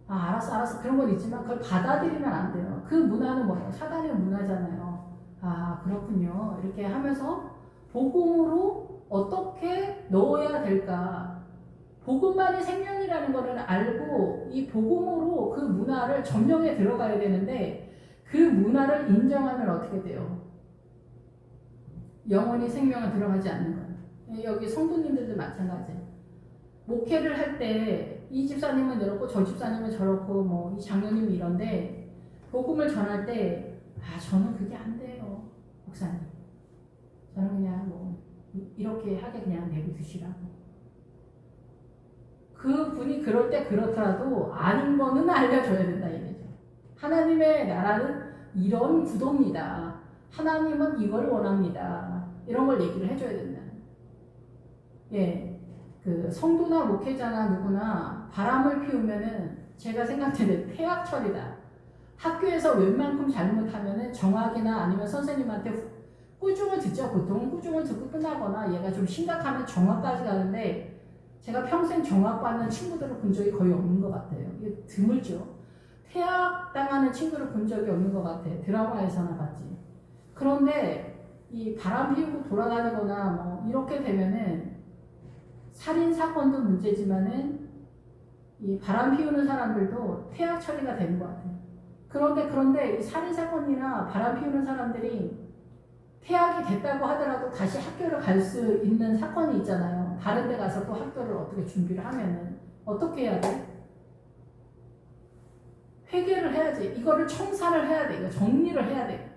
아, 알았어. 그런 건 있지만, 그걸 받아들이면 안 돼요. 그 문화는 뭐예요? 사단의 문화잖아요. 아, 그렇군요. 이렇게 하면서, 복음으로 어떻게 넣어야 될까? 복음만이 생명이라는 것을 알고 이 복음으로 그 문화를 점령해 들어가야 되는데 그 문화를 인정하면 어떻게 돼요? 영원히 생명은 들어가지 않는 거예요. 여기 성도님들도 마찬가지예요. 목회를 할 때 이 집사님은 이렇고 저 집사님은 저렇고 뭐 이 장로님은 이런데 복음을 전할 때 저는 그게 안 돼요. 목사님. 저는 그냥 뭐 이렇게 하게 그냥 내버두시라고. 그 분이 그럴 때 그렇더라도 아닌 거는 알려줘야 된다 이거죠. 하나님의 나라는 이런 구도입니다. 하나님은 이걸 원합니다. 이런 걸 얘기를 해줘야 된다. 예, 그 성도나 목회자나 누구나 바람을 피우면은 제가 생각하는 폐악철이다. 학교에서 웬만큼 잘못하면은 정학이나 아니면 선생님한테 꾸중을 듣죠. 보통 꾸중을 듣고 끝나거나 얘가 좀 심각하면 정학까지 가는데 제가 평생 정학받는 친구들을 본 적이 거의 없는 것 같아요. 이게 드물죠. 퇴학당하는 친구를 본 적이 없는 것 같아요. 드라마에서나 봤지. 그런데 이 바람 피우고 돌아다니거나 뭐 이렇게 되면은 살인 사건도 문제지만은 이 바람 피우는 사람들도 퇴학 처리가 되는 것 같아요. 그런데 이 살인 사건이나 바람 피우는 사람들이 퇴학이 됐다고 하더라도 다시 학교를 갈 수 있는 사건이 있잖아요. 다른 데 가서 또 학교를 어떻게 준비를 하면은 어떻게 해야 돼? 회개를 해야지. 이거를 청산을 해야 돼. 이거 정리를 해야 돼.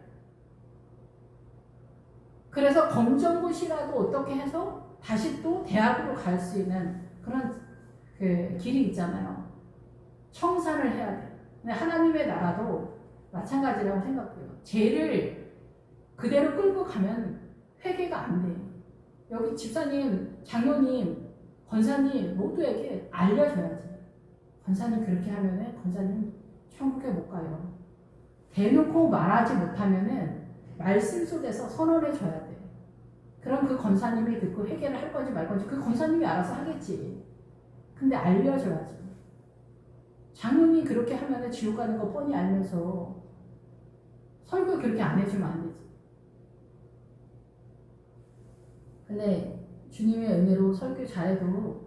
그래서 검정고시라도 어떻게 해서 다시 또 대학으로 갈 수 있는 그런 그 길이 있잖아요. 청산을 해야 돼. 근데 하나님의 나라도 마찬가지라고 생각해요. 죄를 그대로 끌고 가면 회개가 안 돼. 여기 집사님, 장로님, 권사님 모두에게 알려줘야지. 권사님 그렇게 하면은 권사님 천국에 못 가요. 대놓고 말하지 못하면은 말씀 속에서 선언해줘야 돼. 그럼 그 권사님이 듣고 회개를 할 건지 말 건지 그 권사님이 알아서 하겠지. 근데 알려줘야지. 장로님이 그렇게 하면은 지옥 가는 거 뻔히 알면서 설교 그렇게 안 해주면 안 되지. 근데 주님의 은혜로 설교 잘해도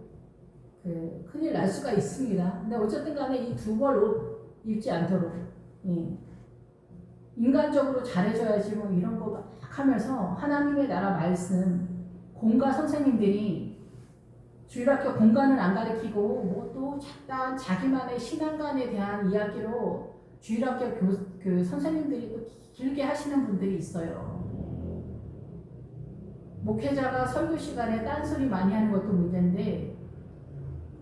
큰일 날 수가 있습니다. 근데 어쨌든 간에 이 두 벌 옷 입지 않도록 인간적으로 잘해줘야지 뭐 이런 거 막 하면서 하나님의 나라 말씀 공과 선생님들이 주일학교 공간은 안 가르치고 뭐 또 자기만의 신앙관에 대한 이야기로 주일학교 그 선생님들이 또 길게 하시는 분들이 있어요. 목회자가 설교 시간에 딴소리 많이 하는 것도 문제인데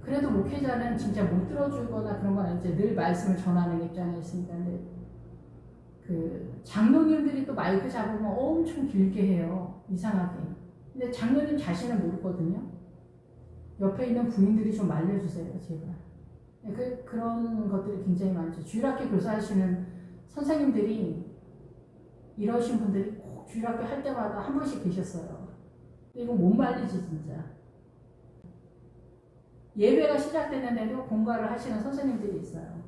그래도 목회자는 진짜 못 들어주거나 그런 건 아니죠. 늘 말씀을 전하는 입장에 있으니까. 근데 그 장로님들이 또 마이크 잡으면 엄청 길게 해요. 이상하게. 근데 장로님 자신은 모르거든요. 옆에 있는 부인들이 좀 말려주세요, 제발. 그런 것들이 굉장히 많죠. 주일학교 교사하시는 선생님들이 이러신 분들이 꼭 주일학교 할 때마다 한 번씩 계셨어요. 이거 못 말리지 진짜. 예배가 시작되는데도 공과를 하시는 선생님들이 있어요.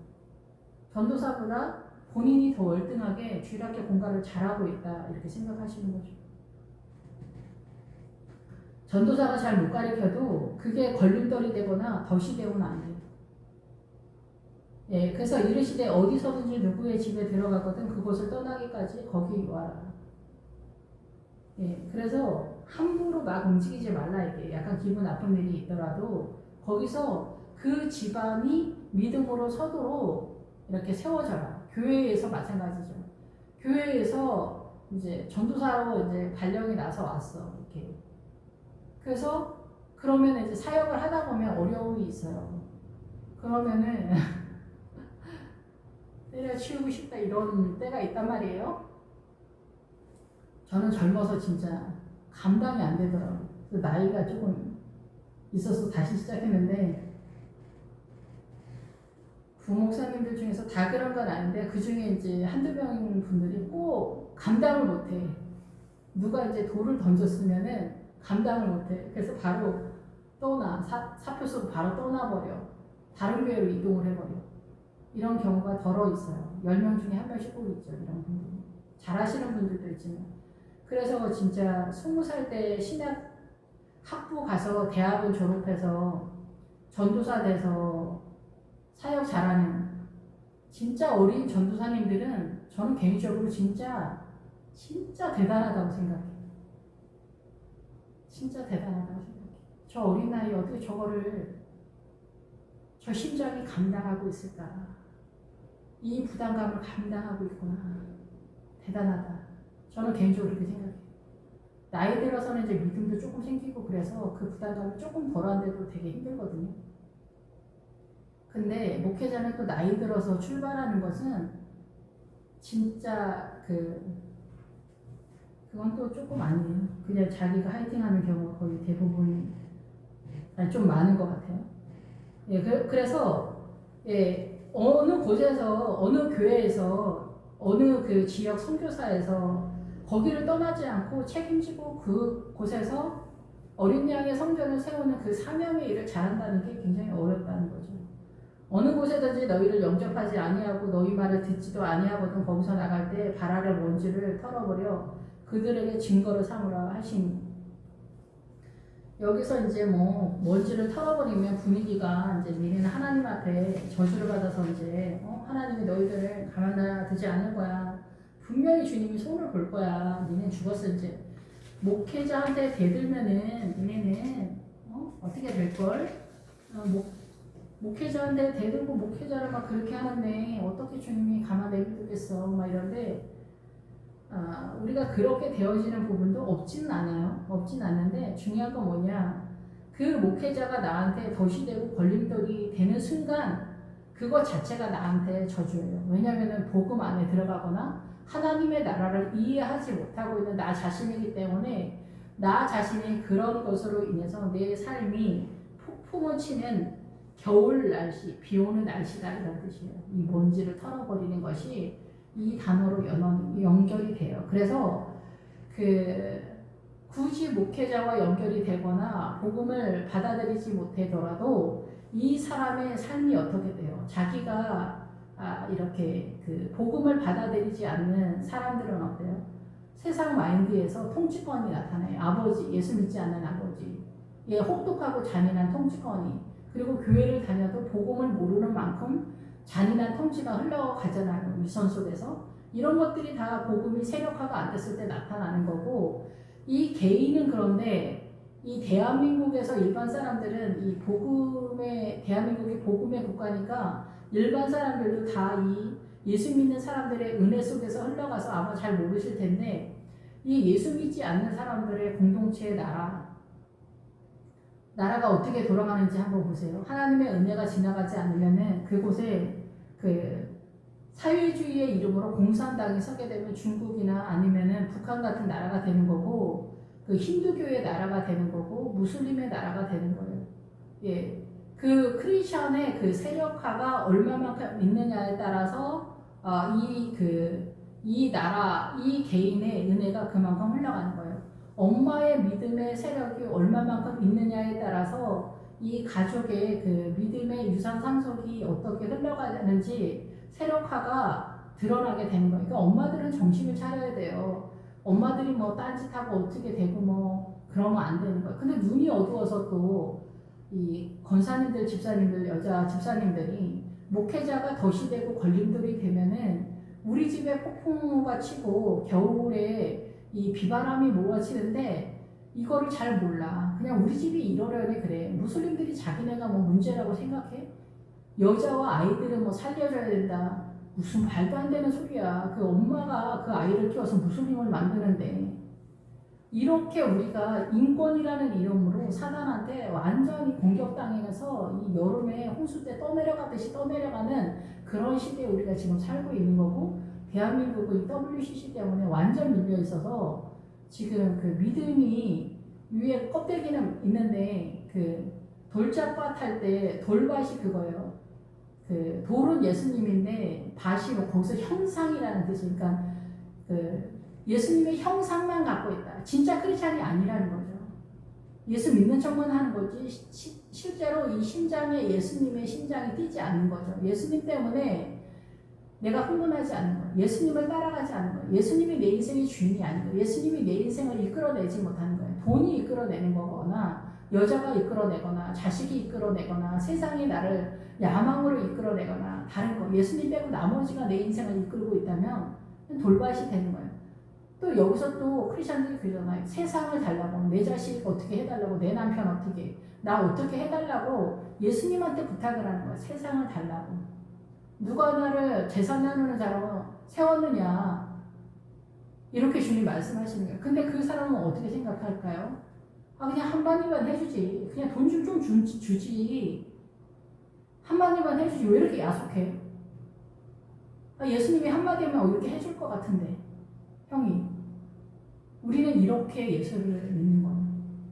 전도사보다 본인이 더 월등하게 주일학교 공과를 잘하고 있다 이렇게 생각하시는 거죠. 전도사가 잘 못 가르쳐도 그게 걸림돌이 되거나 덫이 되면 안 돼요. 예, 그래서 이르시되 어디서든지 누구의 집에 들어가거든 그곳을 떠나기까지 거기 와라. 예, 그래서 함부로 막 움직이지 말라 이게. 약간 기분 나쁜 일이 있더라도 거기서 그 집안이 믿음으로 서도록 이렇게 세워져라. 교회에서 마찬가지죠. 교회에서 이제 전도사로 이제 발령이 나서 왔어 이렇게. 그래서 그러면 이제 사역을 하다 보면 어려움이 있어요. 그러면은 때려치우고 싶다 이런 때가 있단 말이에요. 저는 젊어서 진짜 감당이 안 되더라고요. 나이가 조금 있어서 다시 시작했는데 부목사님들 중에서 다 그런 건 아닌데 그 중에 이제 한두 명 분들이 꼭 감당을 못해. 누가 이제 돌을 던졌으면은 감당을 못해. 그래서 바로 떠나. 사표수로 바로 떠나버려. 다른 교회로 이동을 해버려. 이런 경우가 덜어 있어요. 10명 중에 한 명씩 꼭 있죠. 이런 분들이. 잘하시는 분들도 있지만. 그래서 진짜 20살 때 신학 학부 가서 대학을 졸업해서 전도사 돼서 사역 잘하는 진짜 어린 전도사님들은 저는 개인적으로 진짜 대단하다고 생각해요. 진짜 대단하다고 생각해요. 저 어린 나이에 어떻게 저거를 저 심장이 감당하고 있을까? 이 부담감을 감당하고 있구나. 대단하다. 저는 개인적으로 그렇게 생각해요. 나이 들어서는 이제 믿음도 조금 생기고 그래서 그 부담감이 조금 덜한데도 되게 힘들거든요. 근데 목회자는 또 나이 들어서 출발하는 것은 진짜 그건 또 조금 아니에요. 그냥 자기가 화이팅하는 경우가 거의 대부분 좀 많은 것 같아요. 예, 그래서 예, 어느 곳에서 어느 교회에서 어느 그 지역 선교사에서 거기를 떠나지 않고 책임지고 그 곳에서 어린 양의 성전을 세우는 그 사명의 일을 잘한다는 게 굉장히 어렵다는 거죠. 어느 곳에든지 너희를 영접하지 아니하고 너희 말을 듣지도 아니하거든 거기서 나갈 때 발 아래 먼지를 털어버려 그들에게 증거를 삼으라 하시니 여기서 이제 뭐 먼지를 털어버리면 분위기가 이제 니네는 하나님 앞에 저주를 받아서 이제 하나님이 너희들을 가만두지 않을 거야. 분명히 주님이 손을 볼 거야. 니네는 죽었어 이제. 목회자한테 대들면은 니네는 어떻게 될걸? 목회자한테 대들고 목회자를 막 그렇게 하는데 어떻게 주님이 가만 내비두겠어 막 이런데 우리가 그렇게 되어지는 부분도 없지는 않아요. 없진 않는데 중요한 건 뭐냐 그 목회자가 나한테 덫이 되고 걸림돌이 되는 순간 그것 자체가 나한테 저주예요. 왜냐하면 복음 안에 들어가거나 하나님의 나라를 이해하지 못하고 있는 나 자신이기 때문에 나 자신이 그런 것으로 인해서 내 삶이 폭풍을 치는 겨울 날씨, 비 오는 날씨다 이런 뜻이에요. 이 먼지를 털어버리는 것이 이 단어로 연결이 돼요. 그래서 굳이 목회자와 연결이 되거나 복음을 받아들이지 못하더라도 이 사람의 삶이 어떻게 돼요? 자기가 이렇게 복음을 받아들이지 않는 사람들은 어때요? 세상 마인드에서 통치권이 나타나요. 아버지, 예수 믿지 않는 아버지, 혹독하고 잔인한 통치권이 그리고 교회를 다녀도 복음을 모르는 만큼 잔인한 통치가 흘러가잖아요. 위선 속에서. 이런 것들이 다 복음이 세력화가 안 됐을 때 나타나는 거고 이 개인은 그런데 이 대한민국에서 일반 사람들은 대한민국이 복음의 국가니까 일반 사람들도 다 이 예수 믿는 사람들의 은혜 속에서 흘러가서 아마 잘 모르실 텐데 이 예수 믿지 않는 사람들의 공동체의 나라가 어떻게 돌아가는지 한번 보세요. 하나님의 은혜가 지나가지 않으면은 그곳에 사회주의의 이름으로 공산당이 서게 되면 중국이나 아니면은 북한 같은 나라가 되는 거고 힌두교의 나라가 되는 거고 무슬림의 나라가 되는 거예요. 예. 크리스천의 세력화가 얼마만큼 있느냐에 따라서 이 나라, 이 개인의 은혜가 그만큼 흘러가는 거예요. 엄마의 믿음의 세력이 얼마만큼 있느냐에 따라서 이 가족의 믿음의 유산 상속이 어떻게 흘러가는지 세력화가 드러나게 되는 거예요. 그러니까 엄마들은 정신을 차려야 돼요. 엄마들이 딴짓하고 어떻게 되고 그러면 안 되는 거예요. 근데 눈이 어두워서 또 이 권사님들, 집사님들, 여자 집사님들이 목회자가 덫이 되고 걸림돌이 되면은 우리 집에 폭풍우가 치고 겨울에 이 비바람이 몰아치는데 이거를 잘 몰라. 그냥 우리 집이 이러려니 그래. 무슬림들이 자기네가 문제라고 생각해? 여자와 아이들은 살려줘야 된다. 무슨 말도 안 되는 소리야. 엄마가 아이를 키워서 무슬림을 만드는데 이렇게 우리가 인권이라는 이름으로 사단한테 완전히 공격당해서 이 여름에 홍수 때 떠내려가듯이 떠내려가는 그런 시대에 우리가 지금 살고 있는 거고 대한민국은 WCC 때문에 완전 밀려 있어서 지금 믿음이 위에 껍데기는 있는데 그 돌짝밭 할 때 돌밭이 그거예요. 그 돌은 예수님인데 밭이 뭐 거기서 형상이라는 뜻이, 그러니까 그 예수님의 형상만 갖고 있다. 진짜 크리스찬이 아니라는 거죠. 예수 믿는 척만 하는 거지 실제로 이 심장에 예수님의 심장이 뛰지 않는 거죠. 예수님 때문에 내가 흥분하지 않는 거예요. 예수님을 따라가지 않는 거예요. 예수님이 내 인생의 주인이 아닌 거예요. 예수님이 내 인생을 이끌어내지 못하는 거예요. 돈이 이끌어내는 거거나 여자가 이끌어내거나 자식이 이끌어내거나 세상이 나를 야망으로 이끌어내거나 다른 거, 예수님 빼고 나머지가 내 인생을 이끌고 있다면 돌밭이 되는 거예요. 또 여기서 또 크리스천들이 그러잖아요. 세상을 달라고, 내 자식 어떻게 해달라고, 내 남편 어떻게, 나 어떻게 해달라고 예수님한테 부탁을 하는 거예요. 세상을 달라고. 누가 나를 재산 나누는 자로 세웠느냐, 이렇게 주님 말씀하시는 거예요. 근데 그 사람은 어떻게 생각할까요? 아, 그냥 한마디만 해주지. 그냥 돈 좀 주지. 한마디만 해주지. 왜 이렇게 야속해? 아, 예수님이 한마디면 이렇게 해줄 것 같은데. 형이. 우리는 이렇게 예수를 믿는 거예요.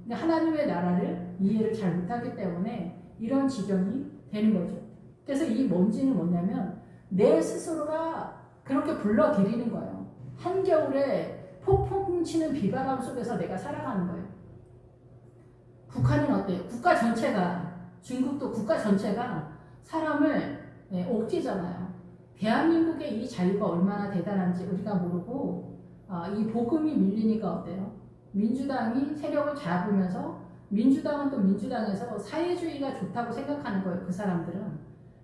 근데 하나님의 나라를 이해를 잘 못하기 때문에 이런 지경이 되는 거죠. 그래서 이 뭔지는 뭐냐면 내 스스로가 그렇게 불러들이는 거예요. 한겨울에 폭풍 치는 비바람 속에서 내가 살아가는 거예요. 북한은 어때요? 국가 전체가, 중국도 국가 전체가 사람을 옥죄잖아요. 대한민국의 이 자유가 얼마나 대단한지 우리가 모르고 이 복음이 밀리니까 어때요? 민주당이 세력을 잡으면서 민주당은 또 민주당에서 사회주의가 좋다고 생각하는 거예요. 그 사람들은.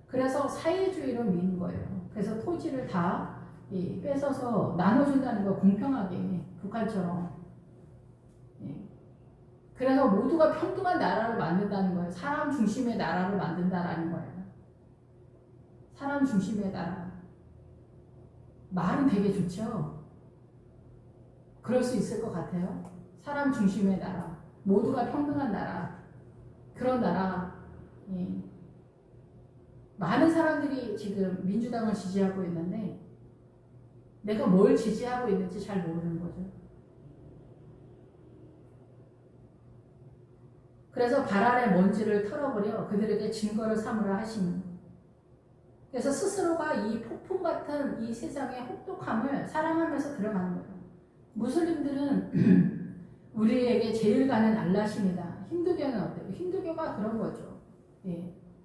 그래서 사회주의로 미는 거예요. 그래서 토지를 다 뺏어서 나눠준다는 거, 공평하게 북한처럼. 그래서 모두가 평등한 나라를 만든다는 거예요. 사람 중심의 나라를 만든다라는 거예요. 사람 중심의 나라. 말은 되게 좋죠. 그럴 수 있을 것 같아요. 사람 중심의 나라, 모두가 평등한 나라, 그런 나라. 많은 사람들이 지금 민주당을 지지하고 있는데 내가 뭘 지지하고 있는지 잘 모르는 거죠. 그래서 발 아래 먼지를 털어버려 그들에게 증거를 삼으라 하시는. 그래서 스스로가 이 폭풍 같은 이 세상의 혹독함을 사랑하면서 들어가는 거예요. 무슬림들은 우리에게 제일 가는 알라십니다. 힌두교는 어때요? 힌두교가 그런 거죠.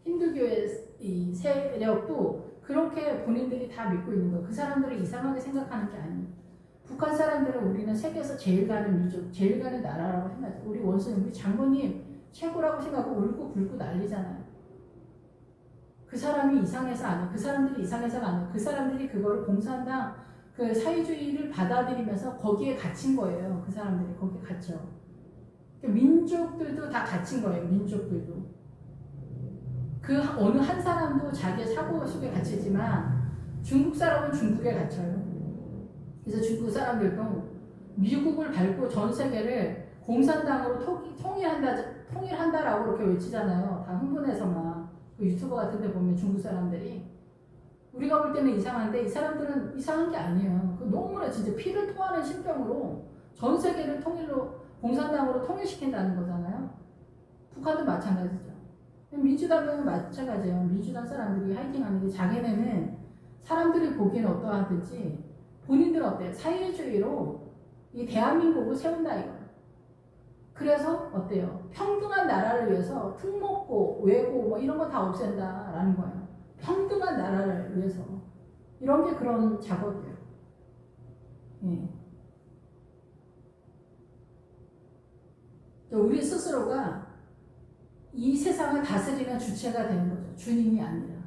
힌두교의 이 세력도 그렇게 본인들이 다 믿고 있는 거예요. 그 사람들을 이상하게 생각하는 게 아니에요. 북한 사람들은 우리는 세계에서 제일 가는 민족, 제일 가는 나라라고 생각해요. 우리 원수님, 우리 장모님 최고라고 생각하고 울고 불고 난리잖아요. 그 사람이 이상해서 아니에요. 그 사람들이 이상해서가 아니에요. 그 사람들이 그거를 공산당 그 사회주의를 받아들이면서 거기에 갇힌 거예요. 그 사람들이 거기에 갇혀. 민족들도 다 갇힌 거예요. 민족들도. 그 어느 한 사람도 자기의 사고 속에 갇히지만 중국 사람은 중국에 갇혀요. 그래서 중국 사람들도 미국을 밟고 전 세계를 공산당으로 통일한다라고 그렇게 외치잖아요. 다 흥분해서만. 그 유튜버 같은 데 보면 중국 사람들이. 우리가 볼 때는 이상한데 이 사람들은 이상한 게 아니에요. 너무나 진짜 피를 토하는 심정으로 전 세계를 공산당으로 통일시킨다는 거잖아요. 북한도 마찬가지죠. 민주당은 마찬가지예요. 민주당 사람들이 화이팅하는 게 자기네는 사람들이 보기에는 어떠하든지 본인들은 어때요? 사회주의로 이 대한민국을 세운다 이거예요. 그래서 어때요? 평등한 나라를 위해서 특목고, 외고 뭐 이런 거 다 없앤다라는 거예요. 평등한 나라를 위해서. 이런 게 그런 작업이에요. 우리 스스로가 이 세상을 다스리는 주체가 되는 거죠. 주님이 아니라.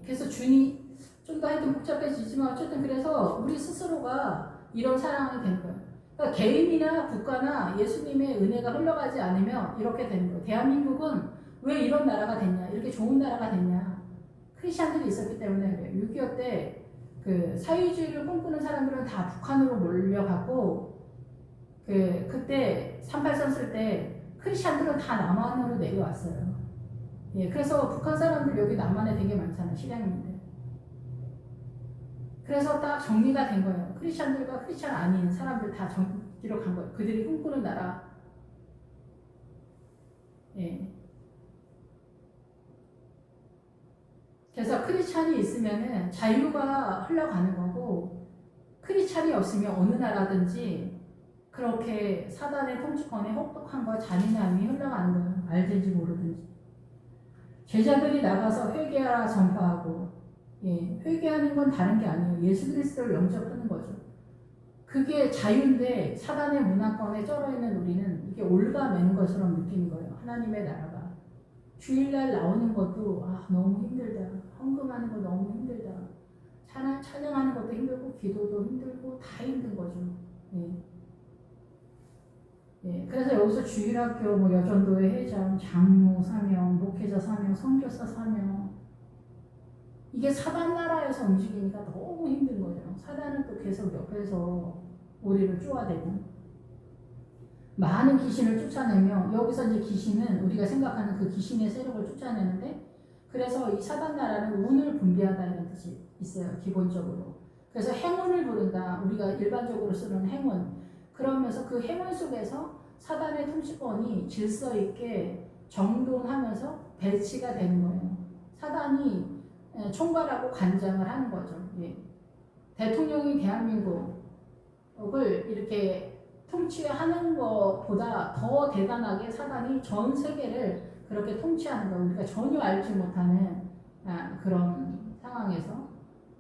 그래서 주님, 좀 더 하여튼 복잡해지지만 어쨌든 그래서 우리 스스로가 이런 사랑이 되는 거예요. 그러니까 개인이나 국가나 예수님의 은혜가 흘러가지 않으면 이렇게 되는 거예요. 대한민국은 왜 이런 나라가 됐냐, 이렇게 좋은 나라가 됐냐. 크리스찬들이 있었기 때문에 그래요. 6.25 때 그 사회주의를 꿈꾸는 사람들은 다 북한으로 몰려가고 그때 3.8선 쓸 때 크리스찬들은 다 남한으로 내려왔어요. 그래서 북한 사람들 여기 남한에 되게 많잖아요. 실향민들. 그래서 딱 정리가 된 거예요. 크리스찬들과 크리스찬 아닌 사람들 다 정기로 간 거예요. 그들이 꿈꾸는 나라. 예. 그래서 크리스찬이 있으면은 자유가 흘러가는 거고, 크리스찬이 없으면 어느 나라든지 그렇게 사단의 통치권에 혹독함과 잔인함이 흘러가는 거예요. 알든지 모르든지. 제자들이 나가서 회개하라 전파하고, 예, 회개하는 건 다른 게 아니에요. 예수 그리스도를 영접하는 거죠. 그게 자유인데 사단의 문화권에 쩔어있는 우리는 이게 올가매는 것처럼 느끼는 거예요. 하나님의 나라가. 주일날 나오는 것도 너무 힘들다. 헌금하는 거 너무 힘들다. 찬양하는 것도 힘들고 기도도 힘들고 다 힘든 거죠. 예. 예. 그래서 여기서 주일학교, 여전도회 회장, 장로 사명, 목회자 사명, 선교사 사명, 이게 사단 나라에서 움직이니까 너무 힘든 거죠. 사단은 또 계속 옆에서 우리를 쪼아대고 많은 귀신을 쫓아내며, 여기서 이제 귀신은 우리가 생각하는 그 귀신의 세력을 쫓아내는데, 그래서 이 사단 나라는 운을 분비하다 이런 뜻이 있어요. 기본적으로. 그래서 행운을 부른다. 우리가 일반적으로 쓰는 행운. 그러면서 그 행운 속에서 사단의 통치권이 질서 있게 정돈하면서 배치가 되는 거예요. 사단이 총괄하고 관장을 하는 거죠. 예. 대통령이 대한민국을 이렇게 통치하는 것보다 더 대단하게 사단이 전 세계를 그렇게 통치하는 거, 우리가 전혀 알지 못하는 그런 상황에서,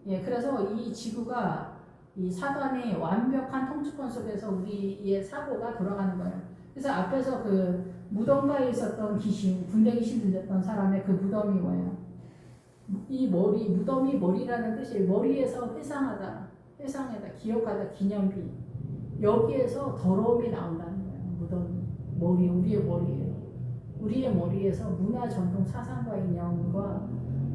예, 그래서 이 지구가 이 사단의 완벽한 통치권 속에서 우리의 사고가 돌아가는 거예요. 그래서 앞에서 그 무덤가에 있었던 귀신, 군대 귀신 들렸던 사람의 그 무덤이 뭐예요? 이 머리, 무덤이 머리라는 뜻이 머리에서 회상하다, 회상하다, 기억하다, 기념비. 여기에서 더러움이 나온다는 거예요. 무덤이. 머리, 우리의 머리예요. 우리의 머리에서 문화, 전통, 사상과 이념과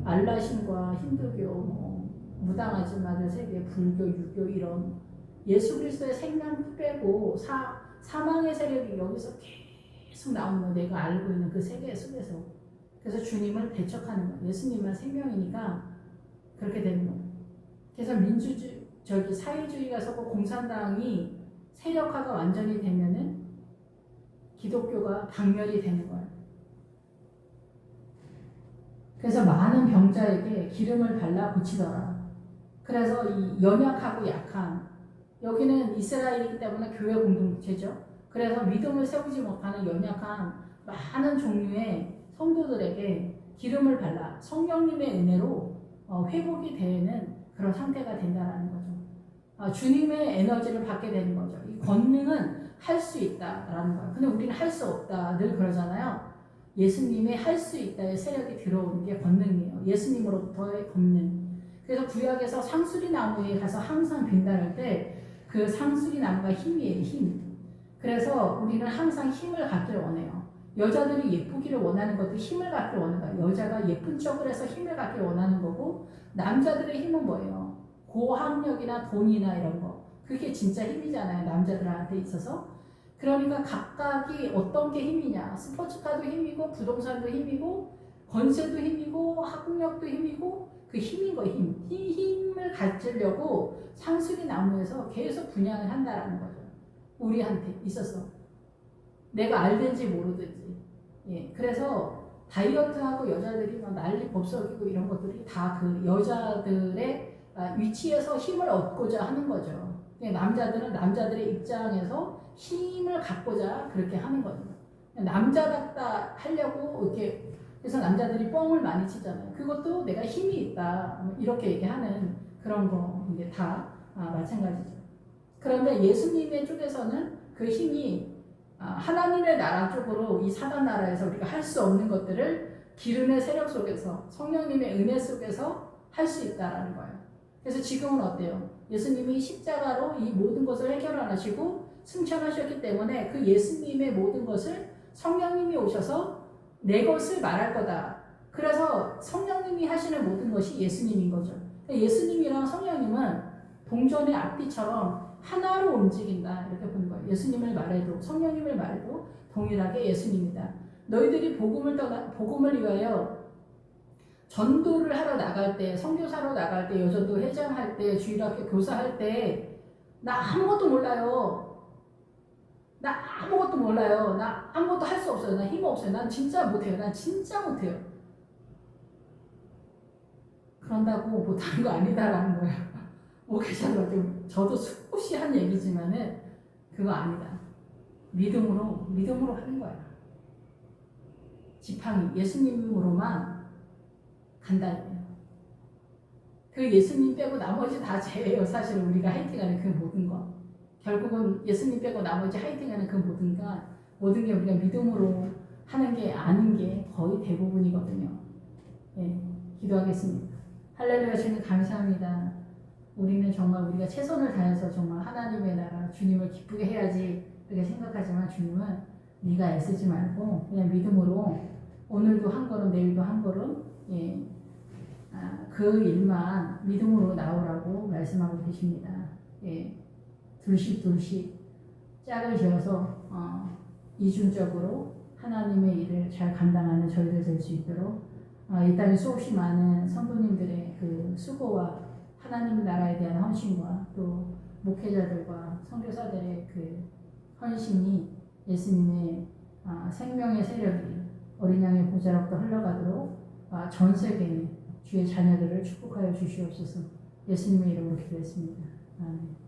알라신과 힌두교, 무당아줌마들 세계, 불교, 유교 이런 예수 그리스도의 생명 빼고 사망의 세력이 여기서 계속 나오는, 내가 알고 있는 그 세계 속에서. 그래서 주님을 배척하는 거예요. 예수님만 생명이니까 그렇게 되는 거예요. 그래서 사회주의가 서고 공산당이 세력화가 완전히 되면은 기독교가 박멸이 되는 거예요. 그래서 많은 병자에게 기름을 발라 고치더라. 그래서 이 연약하고 약한, 여기는 이스라엘이기 때문에 교회 공동체죠. 그래서 믿음을 세우지 못하는 연약한 많은 종류의 성도들에게 기름을 발라 성령님의 은혜로 회복이 되는 그런 상태가 된다는 거죠. 주님의 에너지를 받게 되는 거죠. 이 권능은 할 수 있다라는 거예요. 근데 우리는 할 수 없다 늘 그러잖아요. 예수님의 할 수 있다의 세력이 들어오는 게 권능이에요. 예수님으로부터의 권능. 그래서 구약에서 상수리 나무에 가서 항상 빈다를 때 그 상수리 나무가 힘이에요. 힘. 그래서 우리는 항상 힘을 갖기를 원해요. 여자들이 예쁘기를 원하는 것도 힘을 갖기를 원하는 거예요. 여자가 예쁜 척을 해서 힘을 갖기를 원하는 거고, 남자들의 힘은 뭐예요? 고학력이나 돈이나 이런 거. 그게 진짜 힘이잖아요. 남자들한테 있어서. 그러니까 각각이 어떤 게 힘이냐. 스포츠카도 힘이고, 부동산도 힘이고, 권세도 힘이고, 학력도 힘이고, 그 힘인 거예요. 힘. 이 힘을 가지려고 상수리 나무에서 계속 분양을 한다라는 거죠. 우리한테 있어서. 내가 알든지 모르든지. 예. 그래서 다이어트하고 여자들이 막 난리 법석이고 이런 것들이 다 그 여자들의 위치에서 힘을 얻고자 하는 거죠. 남자들은 남자들의 입장에서 힘을 갖고자 그렇게 하는 거죠. 남자답다 하려고 이렇게 그래서 남자들이 뻥을 많이 치잖아요. 그것도 내가 힘이 있다 이렇게 얘기하는 그런 거 이게 다 마찬가지죠. 그런데 예수님의 쪽에서는 그 힘이 하나님의 나라 쪽으로 이 사단 나라에서 우리가 할 수 없는 것들을 기름의 세력 속에서 성령님의 은혜 속에서 할 수 있다라는 거예요. 그래서 지금은 어때요? 예수님이 십자가로 이 모든 것을 해결하시고 승천하셨기 때문에 그 예수님의 모든 것을 성령님이 오셔서 내 것을 말할 거다. 그래서 성령님이 하시는 모든 것이 예수님인 거죠. 예수님이랑 성령님은 동전의 앞뒤처럼 하나로 움직인다 이렇게 보는 거예요. 예수님을 말해도 성령님을 말해도 동일하게 예수님이다. 너희들이 복음을 위하여 전도를 하러 나갈 때, 선교사로 나갈 때, 여전도 회장할 때, 주일학교 교사할 때 나 아무것도 몰라요. 나 아무것도 몰라요. 나 아무것도 할 수 없어요. 나 힘 없어요. 난 진짜 못해요. 난 진짜 못해요. 그런다고 못하는 거 아니다라는 거예요. 목회자들 저도 수없이 한 얘기지만은 그거 아니다. 믿음으로 하는 거야. 지팡이 예수님으로만 간다는 거예요. 그 예수님 빼고 나머지 다 죄예요. 사실 우리가 화이팅하는 그 모든 거. 결국은 예수님 빼고 나머지 화이팅하는 그 모든 게 우리가 믿음으로 하는 게 아닌 게 거의 대부분이거든요. 네, 기도하겠습니다. 할렐루야. 주님 감사합니다. 우리는 정말 우리가 최선을 다해서 정말 하나님의 나라 주님을 기쁘게 해야지 그렇게 생각하지만 주님은 네가 애쓰지 말고 그냥 믿음으로 오늘도 한 걸음 내일도 한 걸음 그 일만 믿음으로 나오라고 말씀하고 계십니다. 둘씩 짝을 지어서 이중적으로 하나님의 일을 잘 감당하는 저희들 될 수 있도록 이 땅에 수없이 많은 성도님들의 그 수고와 하나님 나라에 대한 헌신과 또 목회자들과 선교사들의 그 헌신이 예수님의 생명의 세력이 어린 양의 보좌로부터 흘러가도록 전 세계에 주의 자녀들을 축복하여 주시옵소서. 예수님의 이름으로 기도했습니다. 아멘.